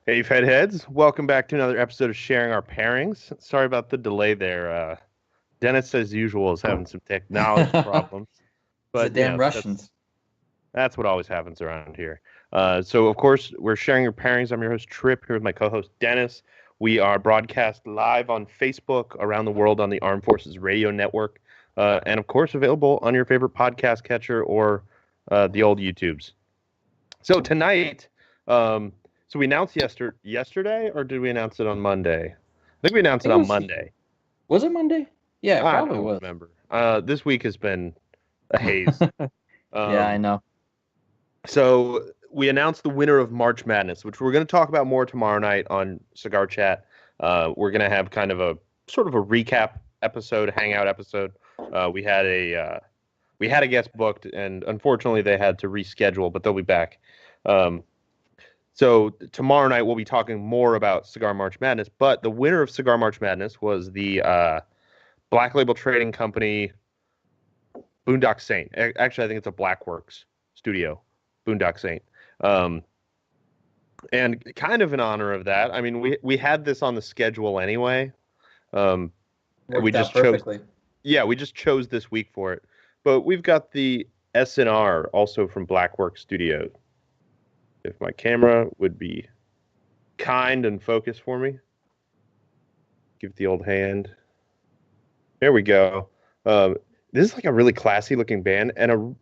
Hey, Fed heads, welcome back to another episode of Sharing Our Pairings. Sorry about the delay there. Dennis, as usual, is having some technology It's problems, the but damn that's Russians. that's what always happens around here. So, of course, we're sharing your pairings. I'm your host Tripp here with my co-host Dennis. We are broadcast live on Facebook around the world on the Armed Forces Radio Network, and of course, available on your favorite podcast catcher or the old YouTubes. So tonight, um, so we announced yesterday, or did we announce it on Monday? I think we I announced it think on Monday. was it Monday? Yeah, it I probably don't was. remember. This week has been a haze. Yeah, I Um, know. so we announced the winner of March Madness, which we're going to talk about more tomorrow night on Cigar Chat. We're going to have kind of a sort of a recap episode, hangout episode. We had a guest booked, and unfortunately they had to reschedule, but they'll be back. Um, So tomorrow night we'll be talking more about Cigar March Madness, but the winner of Cigar March Madness was the Black Label Trading Company Boondock Saint. Actually, I think it's a Blackworks studio, Boondock Saint. Um, and kind of in honor of that, I mean, we had this on the schedule anyway. Um, we Worked out just chose, perfectly. yeah, we just chose this week for it. But we've got the SNR also from Blackworks Studio. If my camera would be kind and focus for me. Give it the old hand. There we go. Um, this is like a really classy looking band and a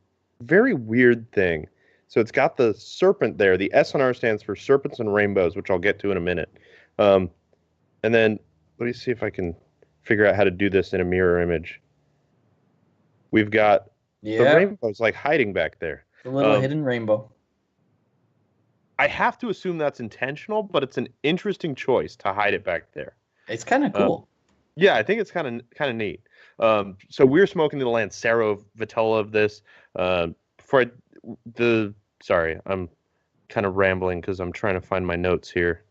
very weird thing. So it's got the serpent there. The SNR stands for Serpents and Rainbows, which I'll get to in a minute. Um, and then let me see if I can figure out how to do this in a mirror image. We've got the Yep, rainbows like hiding back there. the little Um, hidden rainbow. I have to assume that's intentional, but it's an interesting choice to hide it back there. It's kind of Um, cool. Yeah, I think it's kind of neat. So we're smoking the Lancero Vitola of this. For the Sorry, I'm kind of rambling because I'm trying to find my notes here.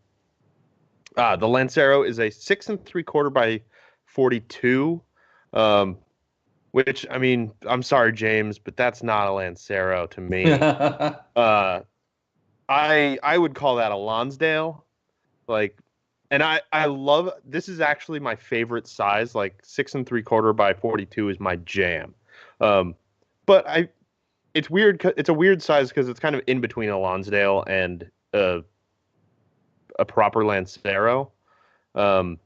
The Lancero is a 6 3/4 by 42. Um, which I mean, I'm sorry, James, but that's not a Lancero to me. Uh, I would call that a Lonsdale. Like, and I love, this is actually my favorite size. Like 6 3/4 by 42 is my jam. Um, but it's weird. It's a weird size because it's kind of in between a Lonsdale and a proper Lancero. Um,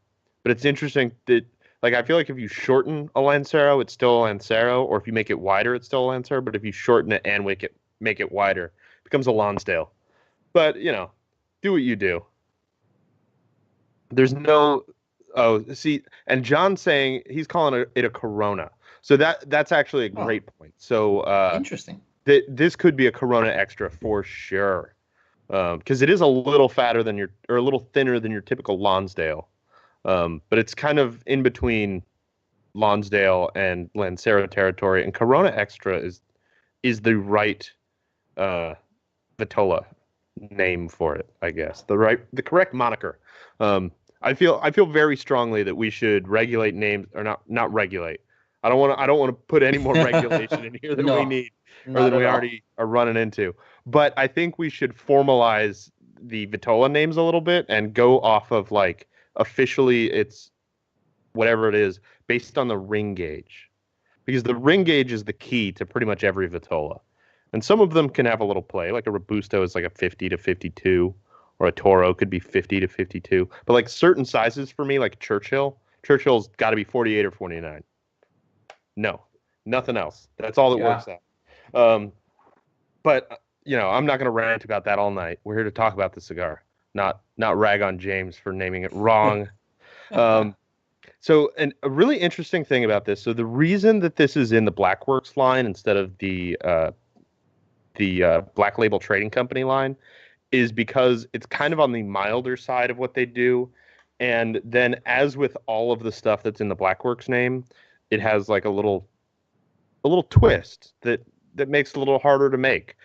but it's interesting that, like, I feel like if you shorten a Lancero, it's still a Lancero, or if you make it wider, it's still a Lancero. But if you shorten it and make it wider, it becomes a Lonsdale. But do what you do. There's no Oh, see, and John's saying he's calling it a Corona. So that's actually a Oh, great point. So interesting. this could be a Corona Extra for sure. Because it is a little fatter than or a little thinner than your typical Lonsdale. But it's kind of in between Lonsdale and Lancero territory, and Corona Extra is the right uh, Vitola name for it, I guess. The correct moniker. I feel very strongly that we should regulate names, or not regulate. I don't want to put any more regulation in here than we No, need or not than at we all. already are running into. But I think we should formalize the Vitola names a little bit and go off of, like, officially it's whatever it is based on the ring gauge, because the ring gauge is the key to pretty much every Vitola. And some of them can have a little play, like a Robusto is like a 50 to 52, or a Toro could be 50 to 52. But like certain sizes for me, like Churchill's got to be 48 or 49. No, nothing else. That's all that Yeah. works out. Um, but I'm not going to rant about that all night. We're here to talk about the cigar, not rag on James for naming it wrong. Um, So, and a really interesting thing about this, so the reason that this is in the Blackworks line instead of the Black Label Trading Company line is because it's kind of on the milder side of what they do. And then, as with all of the stuff that's in the Blackworks name, it has like a little twist that makes it a little harder to make.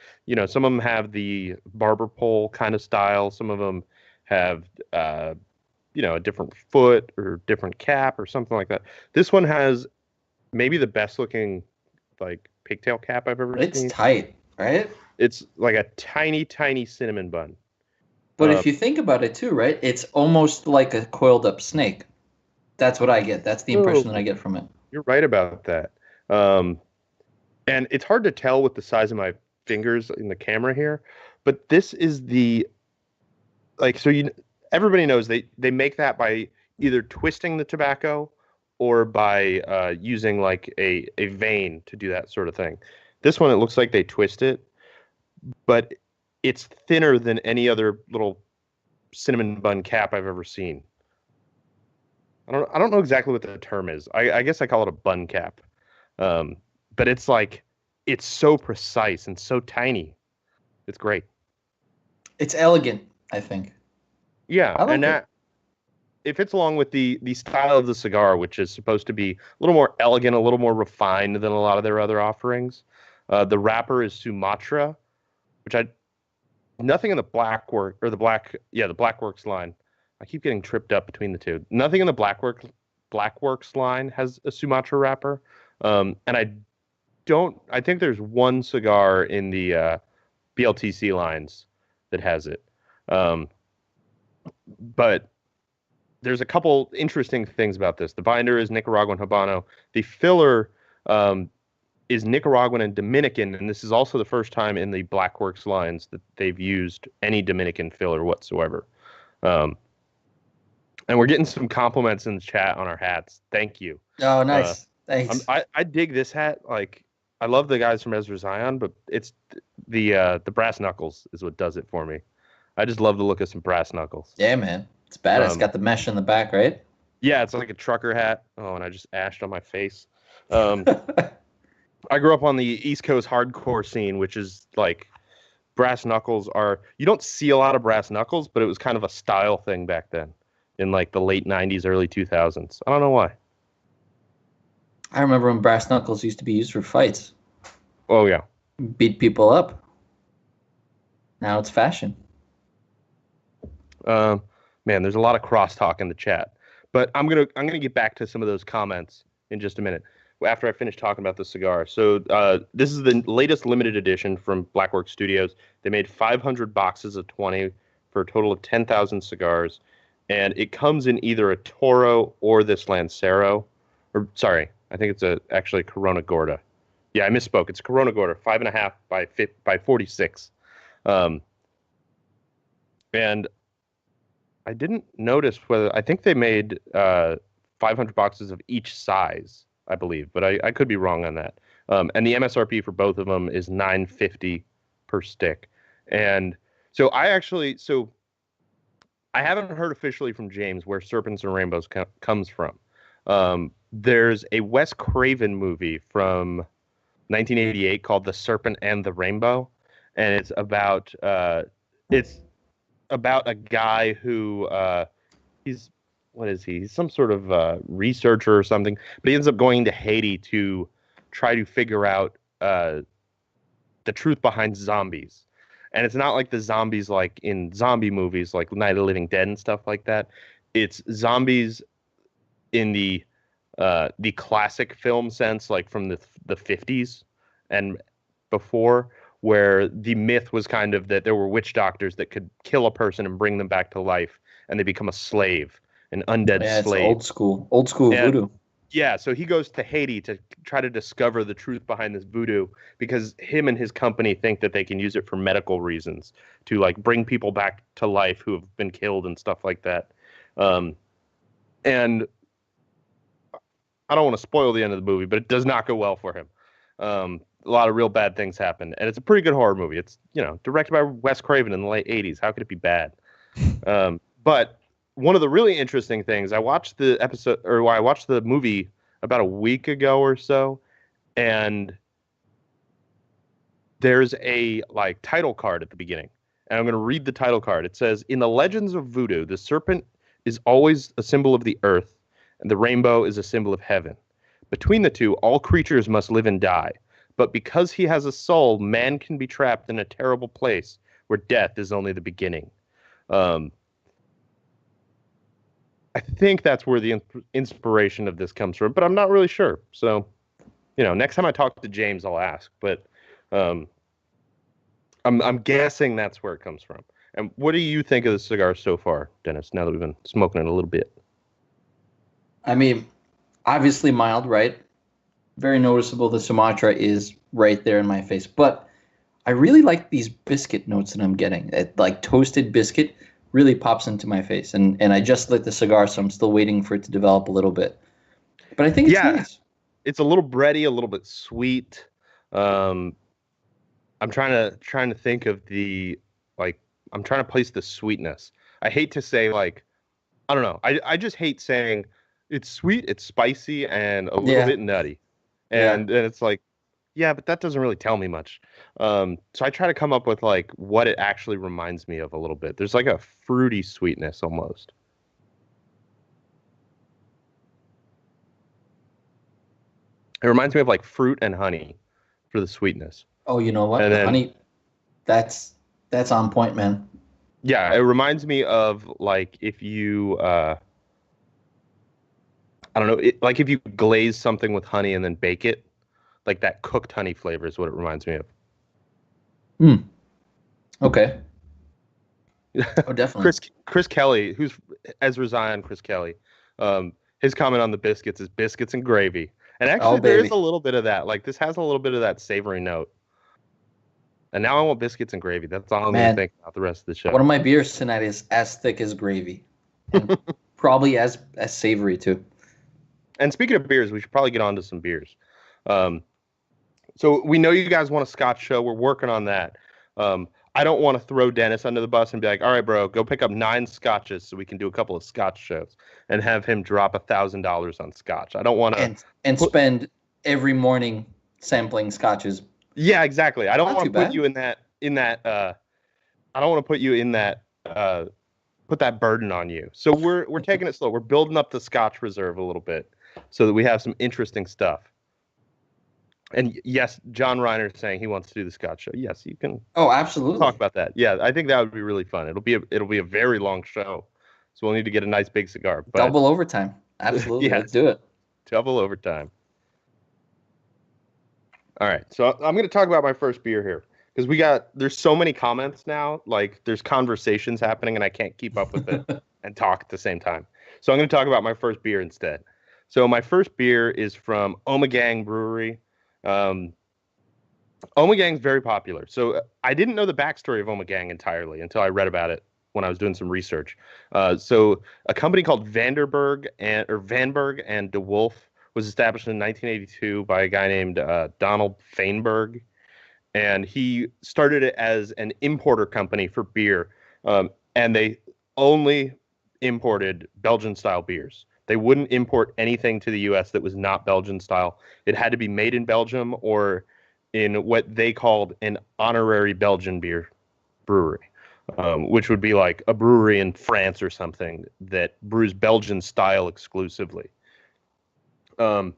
Some of them have the barber pole kind of style. Some of them have a different foot or different cap or something like that. This one has maybe the best looking, like, pigtail cap I've ever It's seen. tight, right? It's like a tiny, tiny cinnamon bun. But if you think about it too, right? It's almost like a coiled up snake. That's what I get. That's the impression that I get from it. You're right about that. And it's hard to tell with the size of my fingers in the camera here, but this is everybody knows they make that by either twisting the tobacco or by using like a vein to do that sort of thing. This one, it looks like they twist it, but it's thinner than any other little cinnamon bun cap I've ever seen. I don't know exactly what the term is. I guess I call it a bun cap. But it's so precise and so tiny. It's great. It's elegant, I think. Yeah, I like and that it fits along with the style of the cigar, which is supposed to be a little more elegant, a little more refined than a lot of their other offerings. The wrapper is Sumatra, which nothing in the Blackworks line. I keep getting tripped up between the two. Nothing in the Blackworks line has a Sumatra wrapper, and I think there's one cigar in the BLTC lines that has it. But there's a couple interesting things about this. The binder is Nicaraguan Habano. The filler is Nicaraguan and Dominican, and this is also the first time in the Blackworks lines that they've used any Dominican filler whatsoever. And we're getting some compliments in the chat on our hats. Thank you. Oh, nice. Thanks. I dig this hat. Like, I love the guys from Ezra Zion, but it's the brass knuckles is what does it for me. I just love the look of some brass knuckles. Yeah, man. It's badass. It's got the mesh in the back, right? Yeah, it's like a trucker hat. Oh, and I just ashed on my face. I grew up on the East Coast hardcore scene, which is like brass knuckles are... You don't see a lot of brass knuckles, but it was kind of a style thing back then in like the late 90s, early 2000s. I don't know why. I remember when brass knuckles used to be used for fights. Oh, yeah. Beat people up. Now it's fashion. Man, there's a lot of crosstalk in the chat. But I'm gonna get back to some of those comments in just a minute after I finish talking about the cigar. So this is the latest limited edition from Blackwork Studios. They made 500 boxes of 20 for a total of 10,000 cigars. And it comes in either a Toro or this Lancero. Or, sorry, I think it's actually Corona Gorda. Yeah, I misspoke. It's Corona Gorda, 5.5 by 46. And I didn't notice whether... I think they made 500 boxes of each size, I believe. But I could be wrong on that. And the MSRP for both of them is $9.50 per stick. And so I haven't heard officially from James where Serpents and Rainbows comes from. There's a Wes Craven movie from 1988 called The Serpent and the Rainbow, and it's about a guy who he's some sort of researcher or something, but he ends up going to Haiti to try to figure out the truth behind zombies. And it's not like the zombies like in zombie movies like Night of the Living Dead and stuff like that. It's zombies in the classic film sense, like from the 50s and before, where the myth was kind of that there were witch doctors that could kill a person and bring them back to life, and they become a slave, an undead slave. It's old school voodoo. Yeah, so he goes to Haiti to try to discover the truth behind this voodoo because him and his company think that they can use it for medical reasons to like bring people back to life who have been killed and stuff like that. And I don't want to spoil the end of the movie, but it does not go well for him. A lot of real bad things happen, and it's a pretty good horror movie. It's, directed by Wes Craven in the late 80s. How could it be bad? But one of the really interesting things, I watched the movie about a week ago or so, and there's a title card at the beginning. And I'm going to read the title card. It says, "In the legends of voodoo, the serpent is always a symbol of the earth, and the rainbow is a symbol of heaven. Between the two, all creatures must live and die. But because he has a soul, man can be trapped in a terrible place where death is only the beginning." I think that's where the inspiration of this comes from, but I'm not really sure. So, next time I talk to James, I'll ask. But I'm guessing that's where it comes from. And what do you think of the cigar so far, Dennis, now that we've been smoking it a little bit? I mean, obviously mild, right? Very noticeable. The Sumatra is right there in my face. But I really like these biscuit notes that I'm getting. Like toasted biscuit really pops into my face. And I just lit the cigar, so I'm still waiting for it to develop a little bit. But I think it's nice. It's a little bready, a little bit sweet. I'm trying to think of I'm trying to place the sweetness. I hate to say I don't know. I just hate saying it's sweet, it's spicy, and a little bit nutty. And it's like, yeah, but that doesn't really tell me much. So I try to come up with what it actually reminds me of a little bit. There's like a fruity sweetness almost. It reminds me of like fruit and honey for the sweetness. Oh, you know what? And the honey, that's on point, man. Yeah, it reminds me of like if you I don't know, like if you glaze something with honey and then bake it, like that cooked honey flavor is what it reminds me of. Okay. Oh, definitely. Chris Kelly, who's Ezra Zion, Chris Kelly, his comment on the biscuits is biscuits and gravy. And actually, there is a little bit of that. Like, this has a little bit of that savory note. And now I want biscuits and gravy. That's all I'm going to think about the rest of the show. One of my beers tonight is as thick as gravy. And probably as savory, too. And speaking of beers, we should probably get on to some beers. So we know you guys want a Scotch show. We're working on that. I don't want to throw Dennis under the bus and be like, all right, bro, go pick up 9 scotches so we can do a couple of Scotch shows and have him drop $1,000 on Scotch. I don't want to and spend every morning sampling scotches. Yeah, exactly. I don't want to put you in that I don't want to put you in that put that burden on you. So we're taking it slow. We're building up the Scotch reserve a little bit so that we have some interesting stuff. And yes, John Reiner's saying he wants to do the Scotch show. Yes, you can. Oh, absolutely. Talk about that. Yeah, I think that would be really fun. It'll be a very long show, so we'll need to get a nice big cigar. But, double overtime. Absolutely. Let's do it. Double overtime. All right, so I'm going to talk about my first beer here because there's so many comments now. Like there's conversations happening, and I can't keep up with it and talk at the same time. So I'm going to talk about my first beer instead. So my first beer is from Ommegang Brewery. Ommegang's very popular. So I didn't know the backstory of Ommegang entirely until I read about it when I was doing some research. So a company called Vanberg and DeWolf was established in 1982 by a guy named Donald Feinberg, and he started it as an importer company for beer, and they only imported Belgian-style beers. They wouldn't import anything to the U.S. that was not Belgian style. It had to be made in Belgium or in what they called an honorary Belgian beer brewery, which would be like a brewery in France or something that brews Belgian style exclusively. And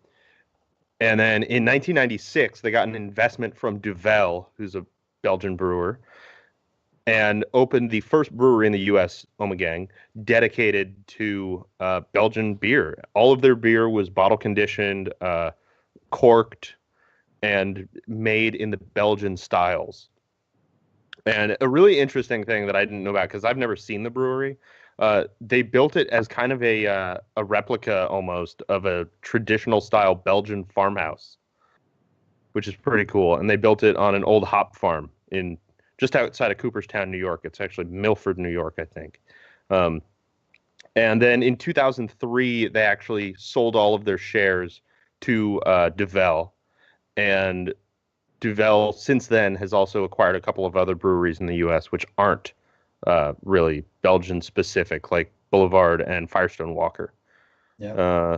then in 1996, they got an investment from Duvel, who's a Belgian brewer, and opened the first brewery in the U.S., Ommegang, dedicated to Belgian beer. All of their beer was bottle conditioned, corked, and made in the Belgian styles. And a really interesting thing that I didn't know about, because I've never seen the brewery, they built it as kind of a replica almost of a traditional style Belgian farmhouse, which is pretty cool. And they built it on an old hop farm in just outside of Cooperstown, New York. It's actually Milford, New York, I think. And then in 2003, they actually sold all of their shares to Duvel. And Duvel, since then, has also acquired a couple of other breweries in the U.S., which aren't really Belgian-specific, like Boulevard and Firestone Walker. Yeah.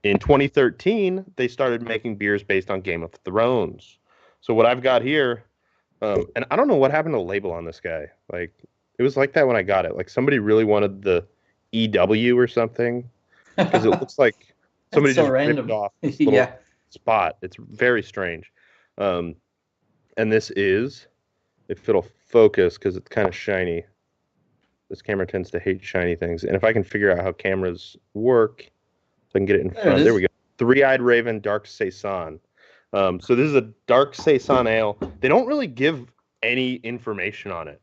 In 2013, they started making beers based on Game of Thrones. So what I've got here... and I don't know what happened to the label on this guy. Like, it was like that when I got it. Like, somebody really wanted the EW or something, because it looks like somebody just ripped it off this little spot. It's very strange. And this is, if it'll focus, because it's kind of shiny. This camera tends to hate shiny things. And if I can figure out how cameras work, so I can get it in front. There we go. Three-Eyed Raven Dark Saison. So this is a dark Saison ale. They don't really give any information on it.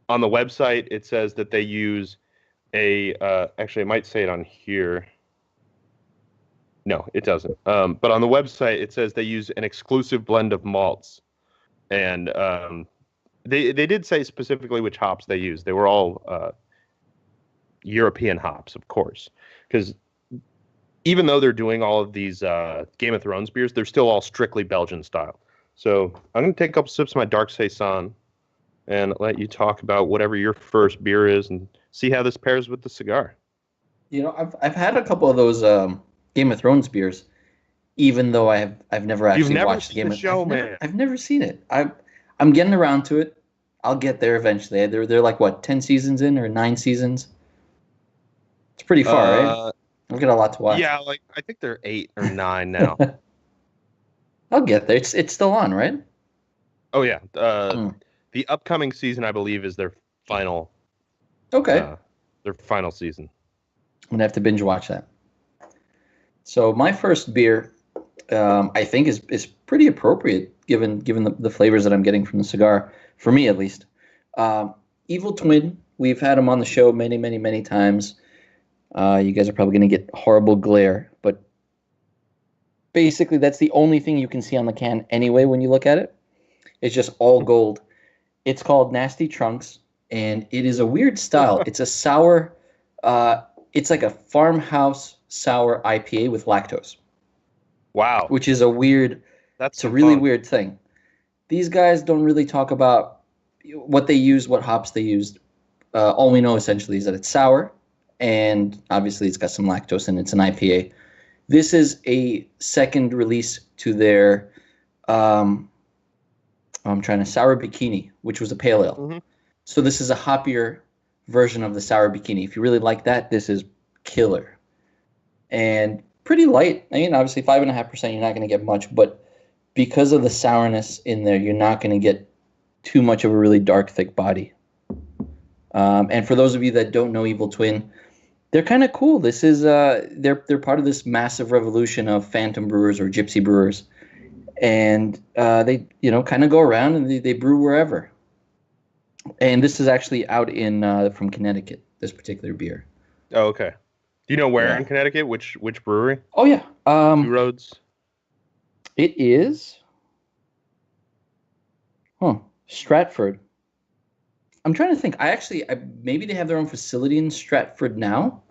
On the website, it says that they use actually, it might say it on here. No, it doesn't. But on the website, it says they use an exclusive blend of malts, and they did say specifically which hops they use. They were all European hops, of course, because even though they're doing all of these Game of Thrones beers, they're still all strictly Belgian style. So I'm going to take a couple sips of my Dark Saison and let you talk about whatever your first beer is and see how this pairs with the cigar. You know, I've had a couple of those Game of Thrones beers, even though I've never You've actually never watched seen the show, man. I've never seen it. I'm getting around to it. I'll get there eventually. They're like what, 10 seasons in or 9 seasons? It's pretty far, right? I've got a lot to watch. Yeah, like I think they're 8 or 9 now. I'll get there. It's still on, right? Oh yeah. The upcoming season, I believe, is their final. Okay. Their final season. I'm gonna have to binge watch that. So my first beer, I think is pretty appropriate given the flavors that I'm getting from the cigar, for me at least. Evil Twin. We've had them on the show many, many, many times. You guys are probably gonna get horrible glare, but basically that's the only thing you can see on the can anyway when you look at it. It's just all gold. It's called Nasty Trunks, and it is a weird style. It's a sour. It's like a farmhouse sour IPA with lactose. Wow. Which is a weird. It's a really weird thing. These guys don't really talk about what they use, what hops they used. All we know essentially is that it's sour, and obviously it's got some lactose and it's an IPA. This is a second release to their. I'm trying to Sour Bikini, which was a pale ale. Mm-hmm. So this is a hoppier version of the Sour Bikini. If you really like that, this is killer. And pretty light. I mean, obviously 5.5%, you're not going to get much, but because of the sourness in there, you're not going to get too much of a really dark, thick body. And for those of you that don't know Evil Twin, they're kind of cool. This is they're part of this massive revolution of phantom brewers or gypsy brewers. And they, kind of go around and they brew wherever. And this is actually out in from Connecticut, this particular beer. Oh, okay. Do you know where in Connecticut? Which brewery? Oh, yeah. Two Roads? It is... Stratford. I'm trying to think. Maybe they have their own facility in Stratford now.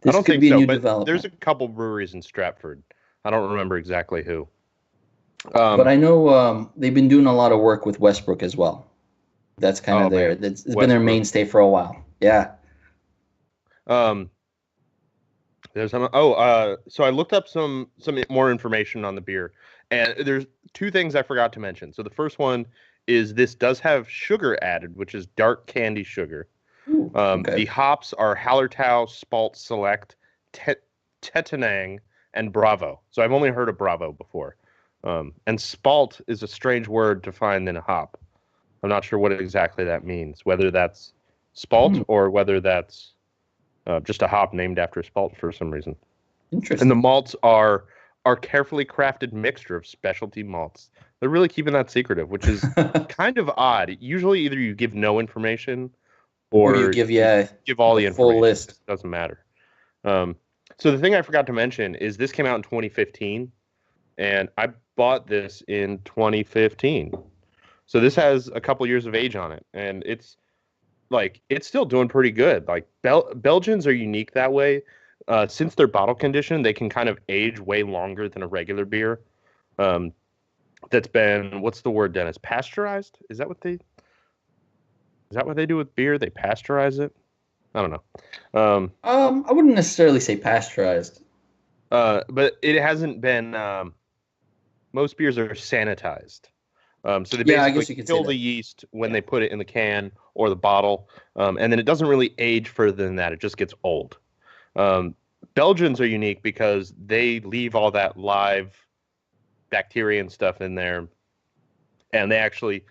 I don't think so, but there's a couple breweries in Stratford. I don't remember exactly who. But I know they've been doing a lot of work with Westbrook as well. That's kind of it's been their mainstay for a while. Yeah. There's so I looked up some more information on the beer, and there's two things I forgot to mention. So the first one is this does have sugar added, which is dark candy sugar. Ooh, okay. The hops are Hallertau, Spalt Select, Tetanang, and Bravo. So I've only heard of Bravo before. And Spalt is a strange word to find in a hop. I'm not sure what exactly that means, whether that's Spalt or whether that's just a hop named after Spalt for some reason. Interesting. And the malts are carefully crafted mixture of specialty malts. They're really keeping that secretive, which is kind of odd. Usually either you give no information or you give all the information. Full list. It doesn't matter. So the thing I forgot to mention is this came out in 2015, and I bought this in 2015. So this has a couple years of age on it, and it's still doing pretty good. Like Belgians are unique that way. Since they're bottle conditioned, they can kind of age way longer than a regular beer. That's been, what's the word, Dennis? Pasteurized? Is that what they do with beer? They pasteurize it? I don't know. I wouldn't necessarily say pasteurized. But it hasn't been. Most beers are sanitized. So they basically kill the yeast when they put it in the can or the bottle, and then it doesn't really age further than that. It just gets old. Belgians are unique because they leave all that live bacteria and stuff in there, and they actually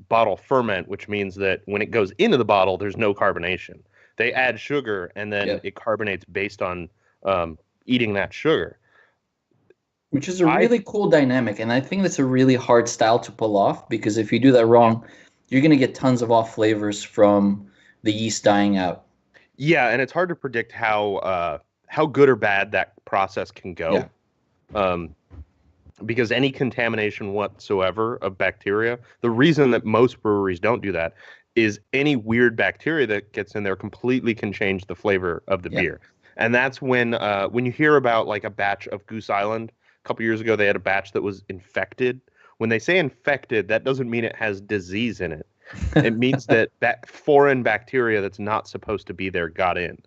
bottle ferment, which means that when it goes into the bottle, there's no carbonation. They add sugar, and then it carbonates based on eating that sugar. Which is a really cool dynamic, and I think that's a really hard style to pull off, because if you do that wrong, you're going to get tons of off flavors from the yeast dying out. Yeah, and it's hard to predict how good or bad that process can Yeah. go. Um, because any contamination whatsoever of bacteria, the reason that most breweries don't do that is any weird bacteria that gets in there completely can change the flavor of the Yeah. beer. And that's when you hear about like a batch of Goose Island, a couple years ago they had a batch that was infected. When they say infected, that doesn't mean it has disease in it. It means that foreign bacteria that's not supposed to be there got in.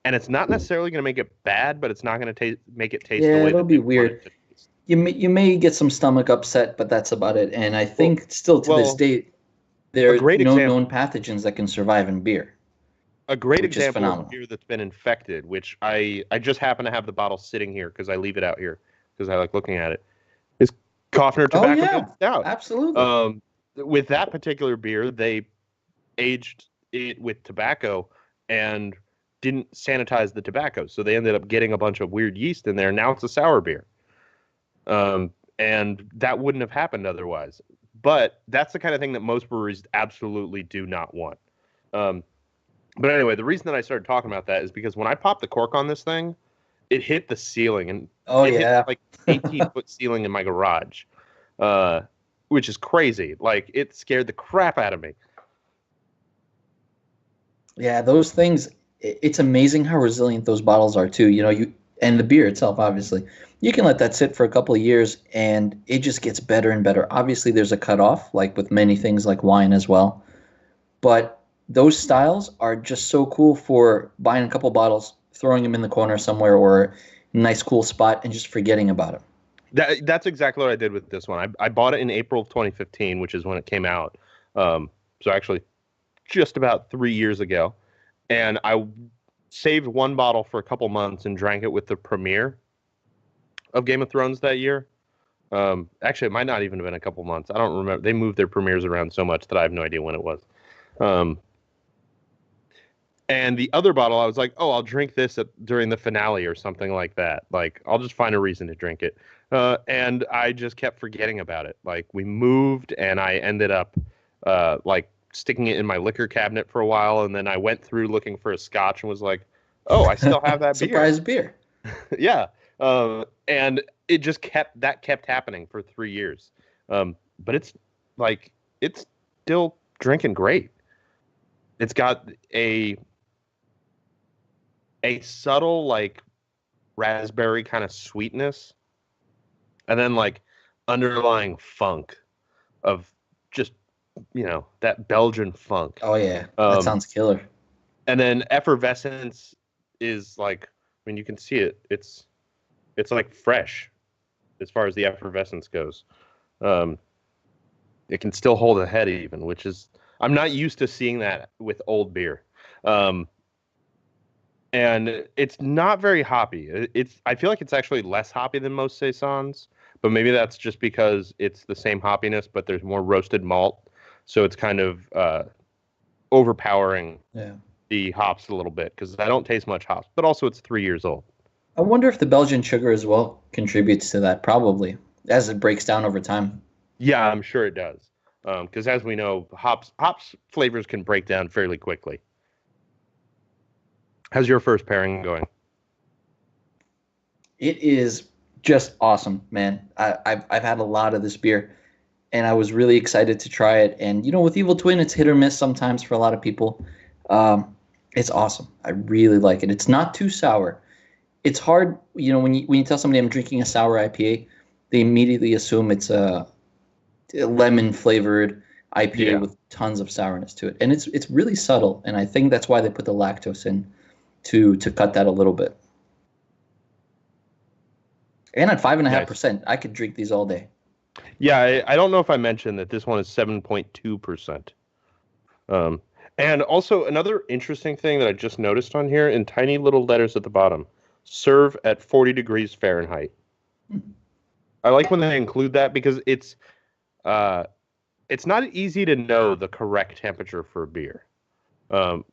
And it's not necessarily going to make it bad, but it's not going to make it taste the Yeah, way it'll that be they want it weird. to taste. You may get some stomach upset, but that's about it. And I Well, think still to this well, day, a there are great no example known pathogens that can survive in beer, a great which is example of phenomenal. beer that's been infected, which I just happen to have the bottle sitting here because I leave it out here because I like looking at it, is Kaufner Oh Tobacco Field yeah, Stout. absolutely. Um, with that particular beer, they aged it with tobacco and didn't sanitize the tobacco, so they ended up getting a bunch of weird yeast in there. Now it's a sour beer, and that wouldn't have happened otherwise. But that's the kind of thing that most breweries absolutely do not want. Um, But anyway, the reason that I started talking about that is because when I popped the cork on this thing, it hit the ceiling and Oh it hit yeah. like 18-foot ceiling in my garage, uh, which is crazy. Like it scared the crap out of me. Yeah, those things, it's amazing how resilient those bottles are too. And the beer itself, obviously. You can let that sit for a couple of years and it just gets better and better. Obviously, there's a cutoff, like with many things like wine as well. But those styles are just so cool for buying a couple bottles, throwing them in the corner somewhere or a nice cool spot and just forgetting about them. That's exactly what I did with this one. I bought it in April of 2015, which is when it came out. So actually, just about 3 years ago, and I saved one bottle for a couple months and drank it with the premiere of Game of Thrones that year. Actually, it might not even have been a couple months. I don't remember. They moved their premieres around so much that I have no idea when it was. Um, and the other bottle, I was like, oh, I'll drink this during the finale or something like that. Like, I'll just find a reason to drink it. And I just kept forgetting about it. Like, we moved, and I ended up like sticking it in my liquor cabinet for a while, and then I went through looking for a scotch and was like, oh, I still have that beer. Surprise beer. Yeah. And it just kept happening for 3 years. But it's still drinking great. It's got a subtle like raspberry kind of sweetness, and then like underlying funk of just that Belgian funk. Oh yeah, that Um, sounds killer. and then effervescence is like, I mean, you can see it. It's like fresh as far as the effervescence goes. Um, it can still hold a head even, which is I'm not used to seeing that with old beer. Um, and it's not very hoppy. I feel like it's actually less hoppy than most saisons, but maybe that's just because it's the same hoppiness, but there's more roasted malt, so it's kind of overpowering Yeah. the hops a little bit because I don't taste much hops, but also it's 3 years old. I wonder if the Belgian sugar as well contributes to that, probably, as it breaks down over time. Yeah, I'm sure it does, because as we know, hops flavors can break down fairly quickly. How's your first pairing going? It is just awesome, man. I've had a lot of this beer, and I was really excited to try it. And with Evil Twin, it's hit or miss sometimes for a lot of people. Um, it's awesome. I really like it. It's not too sour. It's hard, when you tell somebody I'm drinking a sour IPA, they immediately assume it's a lemon flavored IPA Yeah. with tons of sourness to it, and it's really subtle. And I think that's why they put the lactose in to cut that a little bit. And at five and a half Nice. percent, I could drink these all day. Yeah, I don't know if I mentioned that this one is 7.2%. Um, and also another interesting thing that I just noticed on here in tiny little letters at the bottom, serve at 40 degrees Fahrenheit. I like when they include that because uh, it's not easy to know the correct temperature for a beer.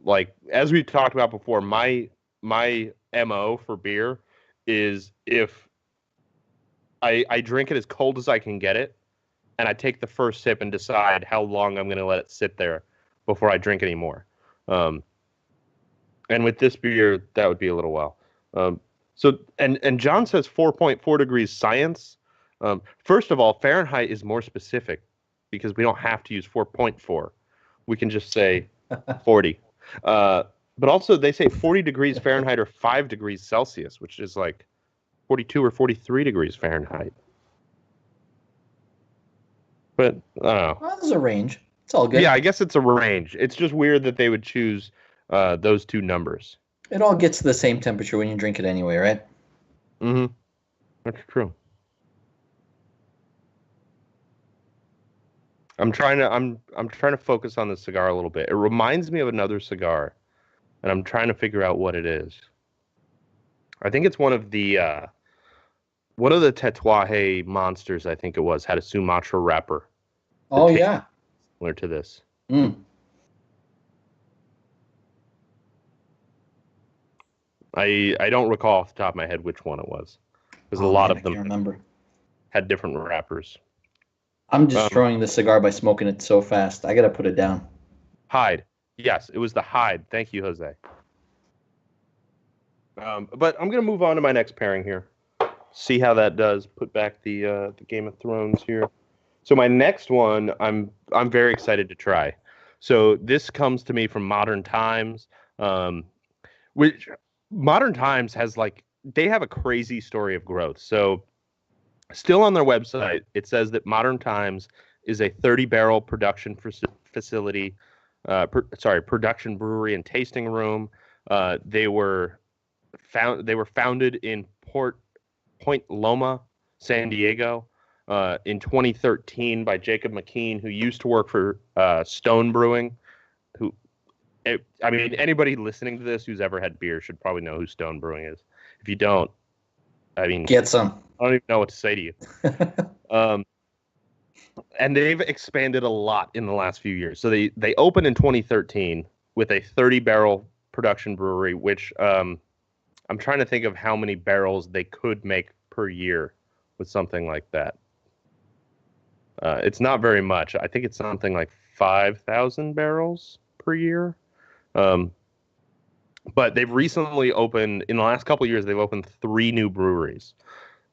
Like as we talked about before, my MO for beer is if I drink it as cold as I can get it, and I take the first sip and decide how long I'm going to let it sit there before I drink any more. And with this beer, that would be a little while. So John says 4.4 degrees science. First of all, Fahrenheit is more specific because we don't have to use 4.4. We can just say 40. But also they say 40 degrees Fahrenheit or 5 degrees Celsius, which is like 42 or 43 degrees Fahrenheit. But I don't know. Well, there's a range. It's all good. Yeah, I guess it's a range. It's just weird that they would choose those two numbers. It all gets to the same temperature when you drink it anyway, right? Mm-hmm. That's true. I'm trying to focus on the cigar a little bit. It reminds me of another cigar, and I'm trying to figure out what it is. I think it's one of the Tatuaje monsters. I think it was had a Sumatra wrapper. Oh yeah, similar to this. I don't recall off the top of my head which one it was. Because a lot of them had different wrappers. I'm destroying the cigar by smoking it so fast. I gotta put it down. Hyde. Yes, it was the Hyde. Thank you, Jose. But I'm gonna move on to my next pairing here. See how that does. Put back the Game of Thrones here. So my next one, I'm very excited to try. So this comes to me from Modern Times, which Modern Times has they have a crazy story of growth. So still on their website, it says that Modern Times is a 30-barrel production facility, production brewery and tasting room. They were founded in Point Loma, San Diego, in 2013 by Jacob McKean, who used to work for Stone Brewing. Anybody listening to this who's ever had beer should probably know who Stone Brewing is. If you don't, get some. I don't even know what to say to you. And they've expanded a lot in the last few years. So they opened in 2013 with a 30-barrel production brewery, which I'm trying to think of how many barrels they could make per year with something like that. It's not very much. I think it's something like 5,000 barrels per year. But they've recently opened, in the last couple of years, they've opened 3 new breweries.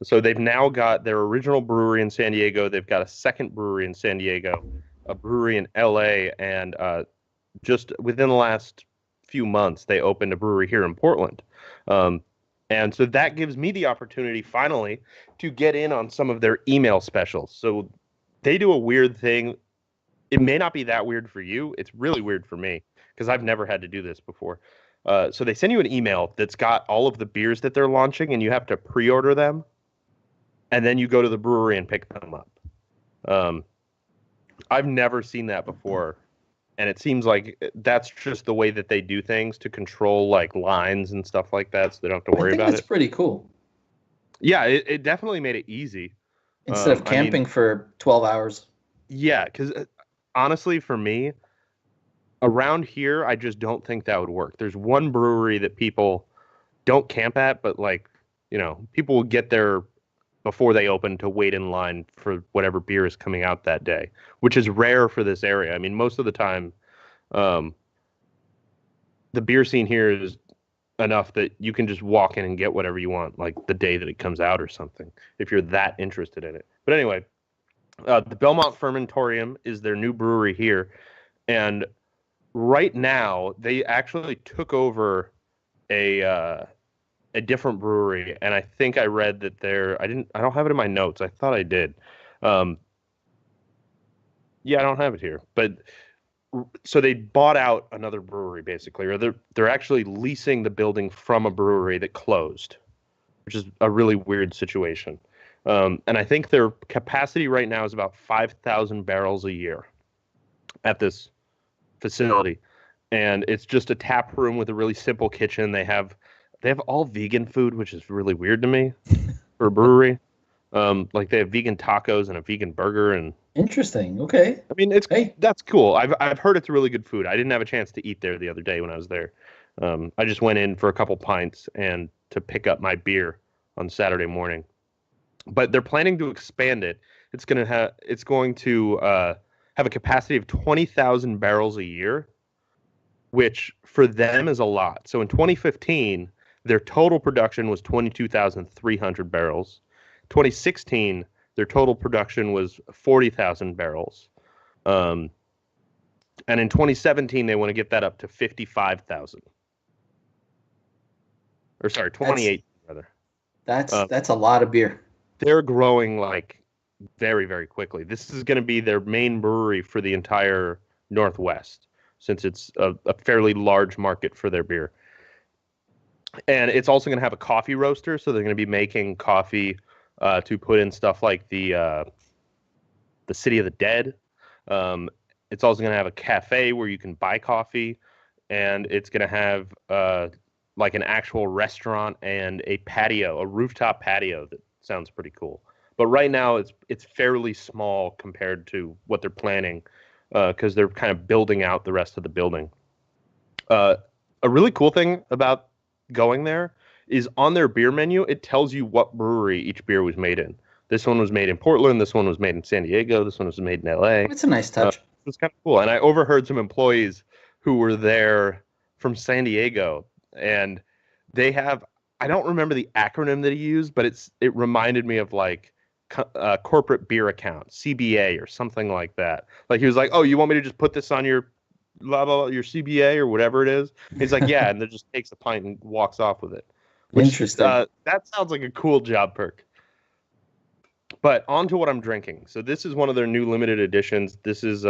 So they've now got their original brewery in San Diego. They've got a second brewery in San Diego, a brewery in LA, and just within the last few months, they opened a brewery here in Portland. And so that gives me the opportunity, finally, to get in on some of their email specials. So they do a weird thing. It may not be that weird for you. It's really weird for me because I've never had to do this before. So they send you an email that's got all of the beers that they're launching, and you have to pre-order them. And then you go to the brewery and pick them up. I've never seen that before. And it seems like that's just the way that they do things to control lines and stuff like that, so they don't have to worry about it. It's pretty cool. Yeah, it definitely made it easy. Instead of camping for 12 hours. Yeah, because honestly, for me, around here, I just don't think that would work. There's one brewery that people don't camp at, but people will get there before they open to wait in line for whatever beer is coming out that day, which is rare for this area. I mean, most of the time, the beer scene here is enough that you can just walk in and get whatever you want, like the day that it comes out or something, if you're that interested in it. But anyway, the Belmont Fermentorium is their new brewery here. And right now, they actually took over a different brewery, and I think I read that I don't have it in my notes. I thought I did. Yeah, I don't have it here. But so they bought out another brewery basically, or they're actually leasing the building from a brewery that closed, which is a really weird situation. And I think their capacity right now is about 5,000 barrels a year at this facility. And it's just a tap room with a really simple kitchen. They have all vegan food, which is really weird to me for a brewery. They have vegan tacos and a vegan burger, and interesting. Okay. I mean, that's cool. I've heard it's really good food. I didn't have a chance to eat there the other day when I was there. I just went in for a couple pints and to pick up my beer on Saturday morning. But they're planning to expand it, It's going to have a capacity of 20,000 barrels a year, which for them is a lot. So in 2015, their total production was 22,300 barrels. 2016, their total production was 40,000 barrels. And in 2017, they want to get that up to 55,000. Or sorry, 28 rather. That's a lot of beer. They're growing like very, very quickly. This is going to be their main brewery for the entire Northwest, since it's a fairly large market for their beer. And it's also going to have a coffee roaster, so they're going to be making coffee to put in stuff like the City of the Dead. It's also going to have a cafe where you can buy coffee, and it's going to have like an actual restaurant and a patio, a rooftop patio that sounds pretty cool. But right now it's fairly small compared to what they're planning, because they're kind of building out the rest of the building. A really cool thing about going there is on their beer menu, it tells you what brewery each beer was made in. This one was made in Portland. This one was made in San Diego. This one was made in LA. It's a nice touch. It's kind of cool. And I overheard some employees who were there from San Diego, and they have, I don't remember the acronym that he used, but it reminded me of like corporate beer account, CBA or something like that. Like he was like, "Oh, you want me to just put this on your blah, blah, blah, your CBA or whatever it is?" He's like, "Yeah," and then just takes a pint and walks off with it. Interesting. That sounds like a cool job perk. But on to what I'm drinking. So this is one of their new limited editions. This is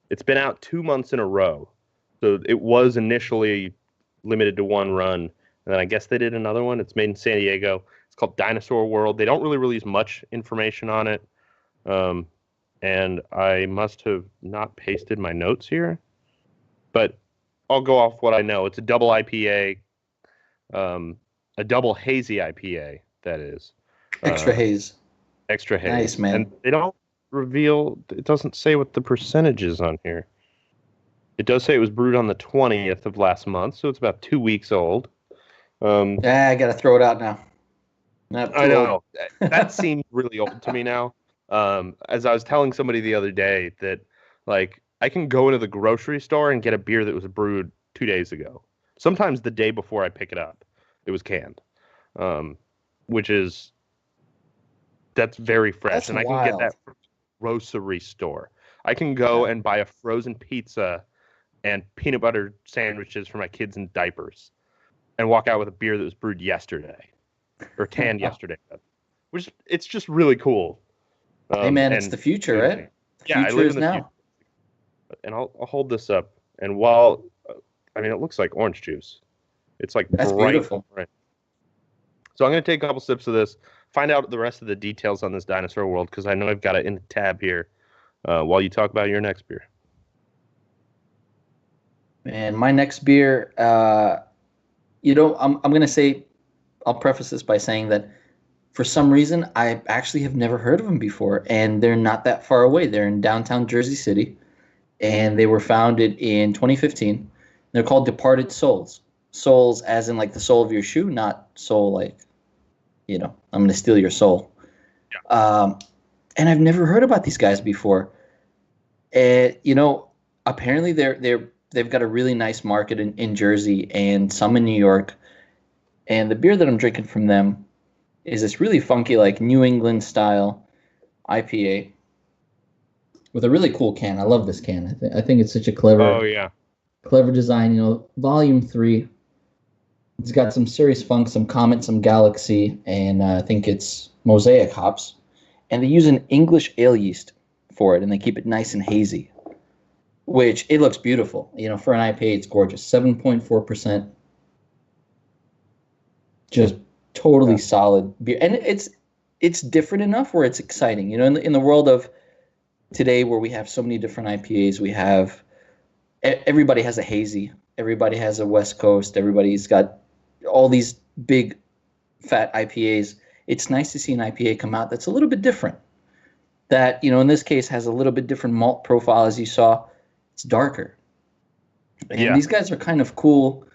it's been out 2 months in a row. So it was initially limited to one run, and then I guess they did another one. It's made in San Diego. It's called Dinosaur World. They don't really release much information on it. And I must have not pasted my notes here, but I'll go off what I know. It's a double IPA, a double hazy IPA, that is. Extra haze. Extra haze. Nice, man. And they don't reveal, it doesn't say what the percentage is on here. It does say it was brewed on the 20th of last month, so it's about 2 weeks old. I got to throw it out now. I know. That seems really old to me now. As I was telling somebody the other day that, like, I can go into the grocery store and get a beer that was brewed 2 days ago. Sometimes the day before I pick it up, it was canned, that's very fresh. That's and I wild. can get that from a grocery store. I can go and buy a frozen pizza and peanut butter sandwiches for my kids in diapers and walk out with a beer that was brewed yesterday or canned yesterday, which it's just really cool. Hey man, it's the future, right? The future is now. Future. And I'll hold this up, and while it looks like orange juice. It's like that's bright. Beautiful. Right. So I'm going to take a couple sips of this, find out the rest of the details on this Dinosaur World, because I know I've got it in the tab here while you talk about your next beer. And my next beer, I'm going to say, I'll preface this by saying that for some reason, I actually have never heard of them before, and they're not that far away. They're in downtown Jersey City, and they were founded in 2015. They're called Departed Souls. Souls as in like the sole of your shoe, not soul like, I'm going to steal your soul. Yeah. And I've never heard about these guys before. Apparently they've got a really nice market in Jersey and some in New York. And the beer that I'm drinking from them is this really funky, like New England style IPA with a really cool can. I love this can. I think it's such a clever design. Volume 3. It's got some Serious Funk, some Comet, some Galaxy, and I think it's Mosaic hops. And they use an English ale yeast for it, and they keep it nice and hazy, which it looks beautiful. For an IPA, it's gorgeous. 7.4%. Just totally solid beer. And it's different enough where it's exciting. In the world of today where we have so many different IPAs, we have everybody has a hazy. Everybody has a West Coast. Everybody's got all these big, fat IPAs. It's nice to see an IPA come out that's a little bit different. That, in this case, has a little bit different malt profile, as you saw. It's darker. And these guys are kind of cool.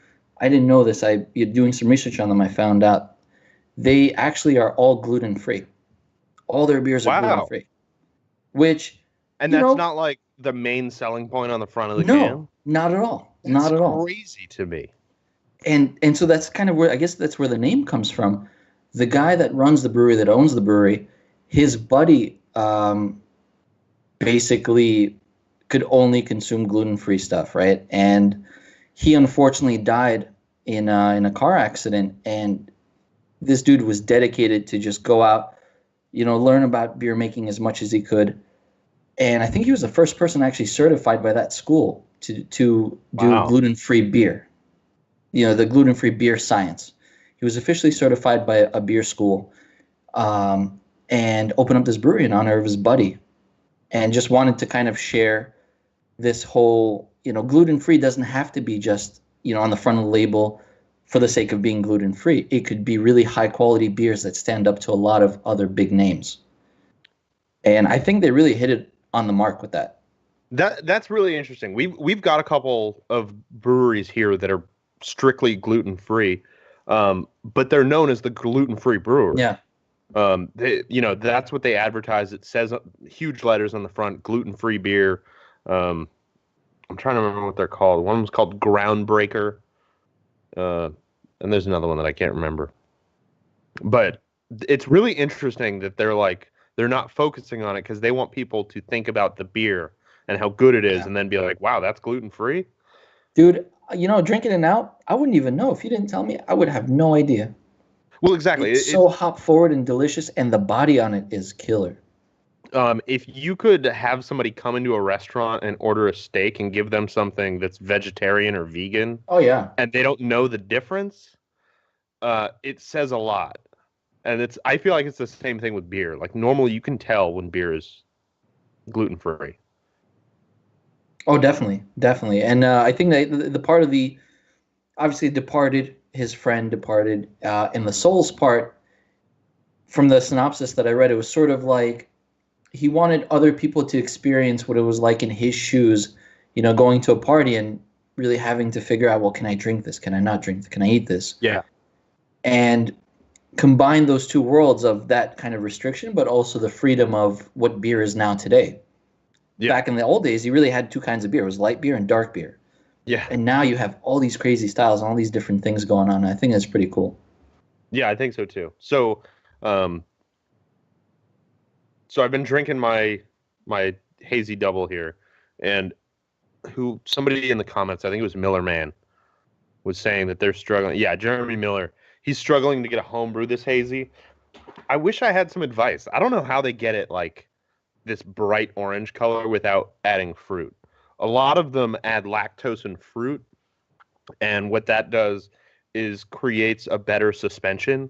I didn't know this. Doing some research on them, I found out they actually are all gluten-free. All their beers are gluten-free. which, And you that's know, not like the main selling point on the front of the no, can. not at all. That's Not at all. crazy to me. And so that's kind of where, I guess that's where the name comes from. The guy that runs the brewery, that owns the brewery, his buddy basically could only consume gluten-free stuff, right? And he unfortunately died in a car accident. And this dude was dedicated to just go out, learn about beer making as much as he could. And I think he was the first person actually certified by that school to do gluten-free beer. The gluten-free beer science. He was officially certified by a beer school, and opened up this brewery in honor of his buddy, and just wanted to kind of share this whole, gluten-free doesn't have to be just, on the front of the label for the sake of being gluten-free. It could be really high-quality beers that stand up to a lot of other big names. And I think they really hit it on the mark with that. That's really interesting. We've got a couple of breweries here that are strictly gluten-free, but they're known as the gluten-free brewery. Yeah. That's what they advertise. It says huge letters on the front, gluten-free beer. I'm trying to remember what they're called. One was called Groundbreaker, and there's another one that I can't remember. But it's really interesting that they're not focusing on it because they want people to think about the beer and how good it is, and then be like, wow, that's gluten-free? Dude, drinking it out, I wouldn't even know. If you didn't tell me, I would have no idea. Well, exactly. It's so hop forward and delicious, and the body on it is killer. If you could have somebody come into a restaurant and order a steak and give them something that's vegetarian or vegan, oh yeah, and they don't know the difference, it says a lot. And I feel like it's the same thing with beer. Like normally you can tell when beer is gluten-free. Oh, definitely. And I think that the part of obviously departed, his friend departed, and the Souls part, from the synopsis that I read, it was sort of like he wanted other people to experience what it was like in his shoes, going to a party and really having to figure out, well, can I drink this? Can I not drink this? Can I eat this? Yeah. And combine those two worlds of that kind of restriction, but also the freedom of what beer is now today. Yeah. Back in the old days, you really had two kinds of beer. It was light beer and dark beer. Yeah. And now you have all these crazy styles and all these different things going on. I think that's pretty cool. Yeah, I think so too. So, so I've been drinking my hazy double here, and somebody in the comments, I think it was Miller Man, was saying that they're struggling. Yeah, Jeremy Miller. He's struggling to get a homebrew this hazy. I wish I had some advice. I don't know how they get it like this bright orange color without adding fruit. A lot of them add lactose and fruit, and what that does is creates a better suspension.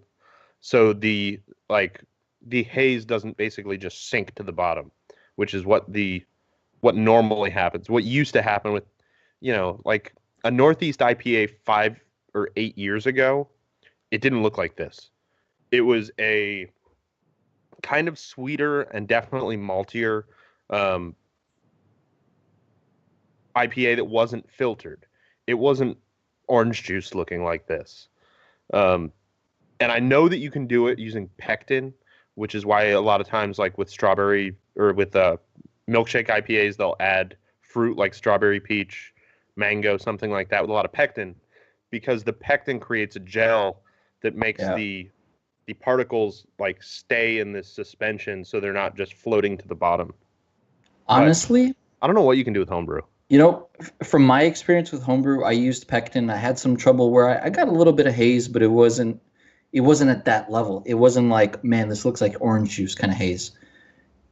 So the haze doesn't basically just sink to the bottom, which is what normally happens. What used to happen with, like a Northeast IPA 5 or 8 years ago, it didn't look like this. It was a kind of sweeter and definitely maltier IPA that wasn't filtered. It wasn't orange juice looking like this. And I know that you can do it using pectin, which is why a lot of times, like with strawberry or with milkshake IPAs, they'll add fruit like strawberry, peach, mango, something like that with a lot of pectin, because the pectin creates a gel that makes the particles like stay in this suspension, so they're not just floating to the bottom. Honestly, but I don't know what you can do with homebrew. From my experience with homebrew, I used pectin. I had some trouble where I got a little bit of haze, but it wasn't at that level. It wasn't like, man, this looks like orange juice kind of haze.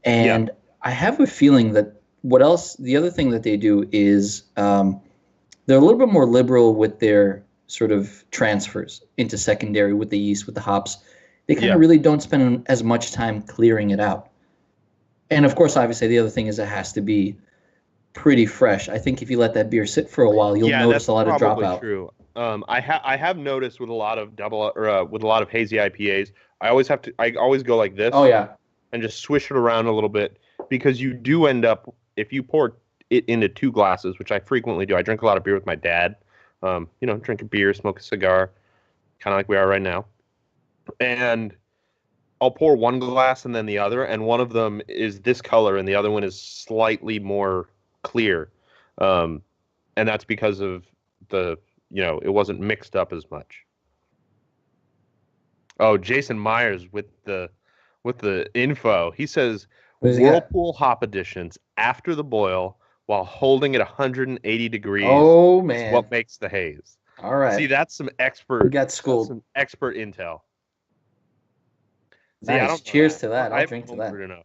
And I have a feeling that the other thing that they do is they're a little bit more liberal with their sort of transfers into secondary with the yeast, with the hops. They kind of really don't spend as much time clearing it out. And of course, obviously, the other thing is it has to be pretty fresh. I think if you let that beer sit for a while, you'll notice a lot of dropout. True. I have noticed with a lot of with a lot of hazy IPAs, I always go like this. Oh yeah. And just swish it around a little bit, because you do end up, if you pour it into 2 glasses, which I frequently do. I drink a lot of beer with my dad. Drink a beer, smoke a cigar, kind of like we are right now. And I'll pour one glass and then the other, and one of them is this color and the other one is slightly more clear. Um, and that's because of it wasn't mixed up as much. Oh, Jason Myers with the info. He says What does he got? Whirlpool hop additions after the boil while holding at 180 degrees Oh is man. what makes the haze. All right. See, that's some We got schooled. some expert intel. See, I Nice. don't know Cheers that. to that. I I'll haven't drink to that. homebrewed enough.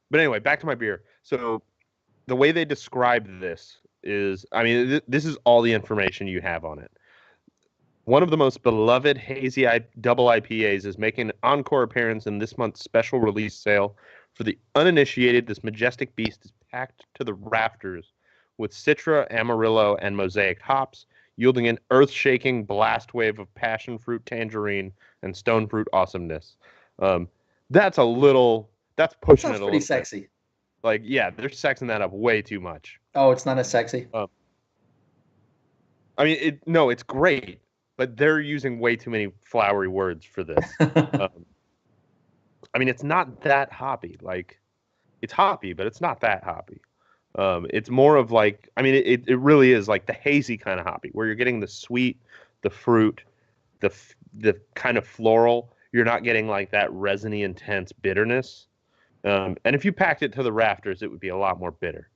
But anyway, back to my beer. So the way they describe this is, I mean, this is all the information you have on it. One of the most beloved hazy double IPAs is making an encore appearance in this month's special release sale. For the uninitiated, this majestic beast is packed to the rafters with Citra, Amarillo, and Mosaic hops, yielding an earth-shaking blast wave of passion fruit, tangerine, and stone fruit awesomeness. That's pushing it Sounds a pretty little sexy. bit. Like, yeah, they're sexing that up way too much. Oh, it's not as sexy. I mean, no, it's great, but they're using way too many flowery words for this. I mean, it's not that hoppy. Like, it's hoppy, but it's not that hoppy. It's more of like, I mean, it really is like the hazy kind of hoppy, where you're getting the sweet, the fruit, the kind of floral. You're not getting like that resiny, intense bitterness. And if you packed it to the rafters, it would be a lot more bitter.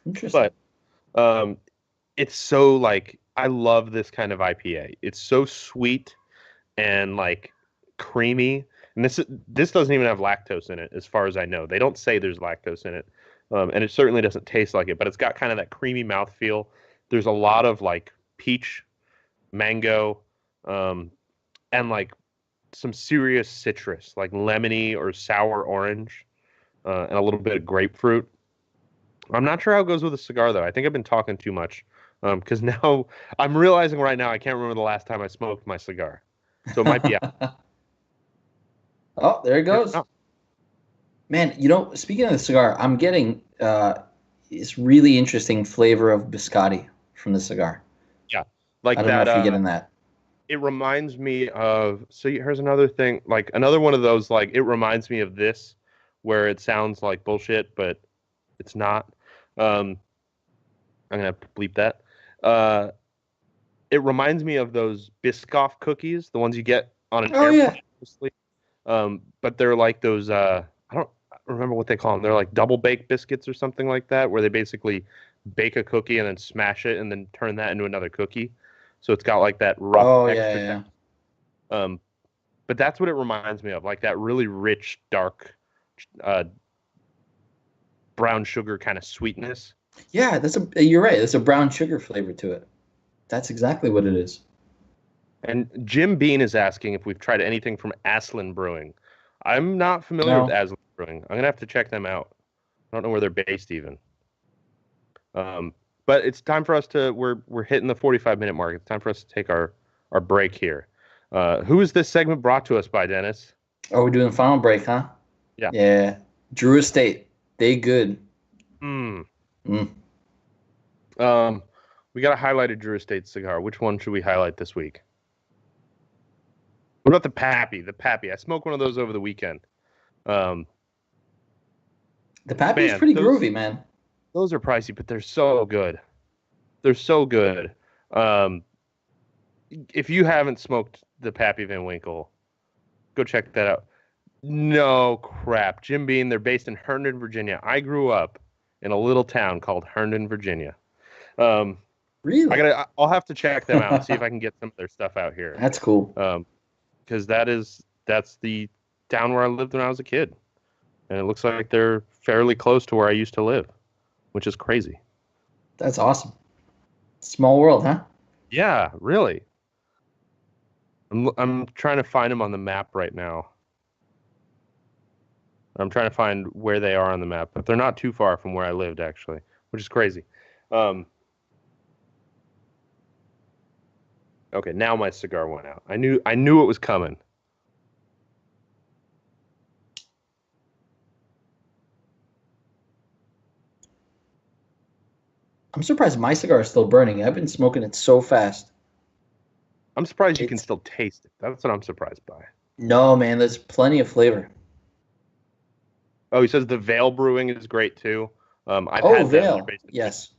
Interesting. But it's so like, I love this kind of IPA. It's so sweet and like creamy. And this doesn't even have lactose in it, as far as I know. They don't say there's lactose in it. And it certainly doesn't taste like it, but it's got kind of that creamy mouthfeel. There's a lot of like peach, mango, and like some serious citrus, like lemony or sour orange, and a little bit of grapefruit. I'm not sure how it goes with a cigar, though. I think I've been talking too much, because now I'm realizing right now I can't remember the last time I smoked my cigar. So it might be out. Oh, there it goes. Oh. Man, speaking of the cigar, I'm getting this really interesting flavor of biscotti from the cigar. Yeah, like I don't know if you're getting that. It reminds me of. So here's another thing, like another one of those. Like it reminds me of this, where it sounds like bullshit, but it's not. I'm gonna bleep that. It reminds me of those Biscoff cookies, the ones you get on an airplane. Yeah. But they're like those. I don't remember what they call them. They're like double baked biscuits or something like that, where they basically bake a cookie and then smash it and then turn that into another cookie. So it's got like that rough texture. Yeah. But that's what it reminds me of, like that really rich, dark, brown sugar kind of sweetness. Yeah, you're right. There's a brown sugar flavor to it. That's exactly what it is. And Jim Bean is asking if we've tried anything from Aslan Brewing. I'm not familiar with Aslan Brewing. I'm gonna have to check them out. I don't know where they're based even. But it's time for us to. We're hitting the 45-minute mark. It's time for us to take our break here. Who is this segment brought to us by, Dennis? Oh, we're doing the final break, huh? Yeah. Yeah. Drew Estate. They good. We got a highlighted Drew Estate cigar. Which one should we highlight this week? What about the Pappy? The Pappy. I smoked one of those over the weekend. The Pappy is pretty groovy, man. Those are pricey, but they're so good. They're so good. If you haven't smoked the Pappy Van Winkle, go check that out. No crap. Jim Bean, they're based in Herndon, Virginia. I grew up in a little town called Herndon, Virginia. Really? I'll have to check them out and see if I can get some of their stuff out here. That's cool. Because that's the town where I lived when I was a kid. And it looks like they're fairly close to where I used to live, which is crazy. That's awesome. Small world, huh? Yeah, really. I'm trying to find them on the map right now. I'm trying to find where they are on the map, but they're not too far from where I lived, actually, which is crazy. Okay, now my cigar went out. I knew it was coming. I'm surprised my cigar is still burning. I've been smoking it so fast. I'm surprised you can It's still taste it. That's what I'm surprised by. no, man. There's plenty of flavor. Oh, he says the Veil Brewing is great too. I've Oh, had them. They're Veil. basically Yes.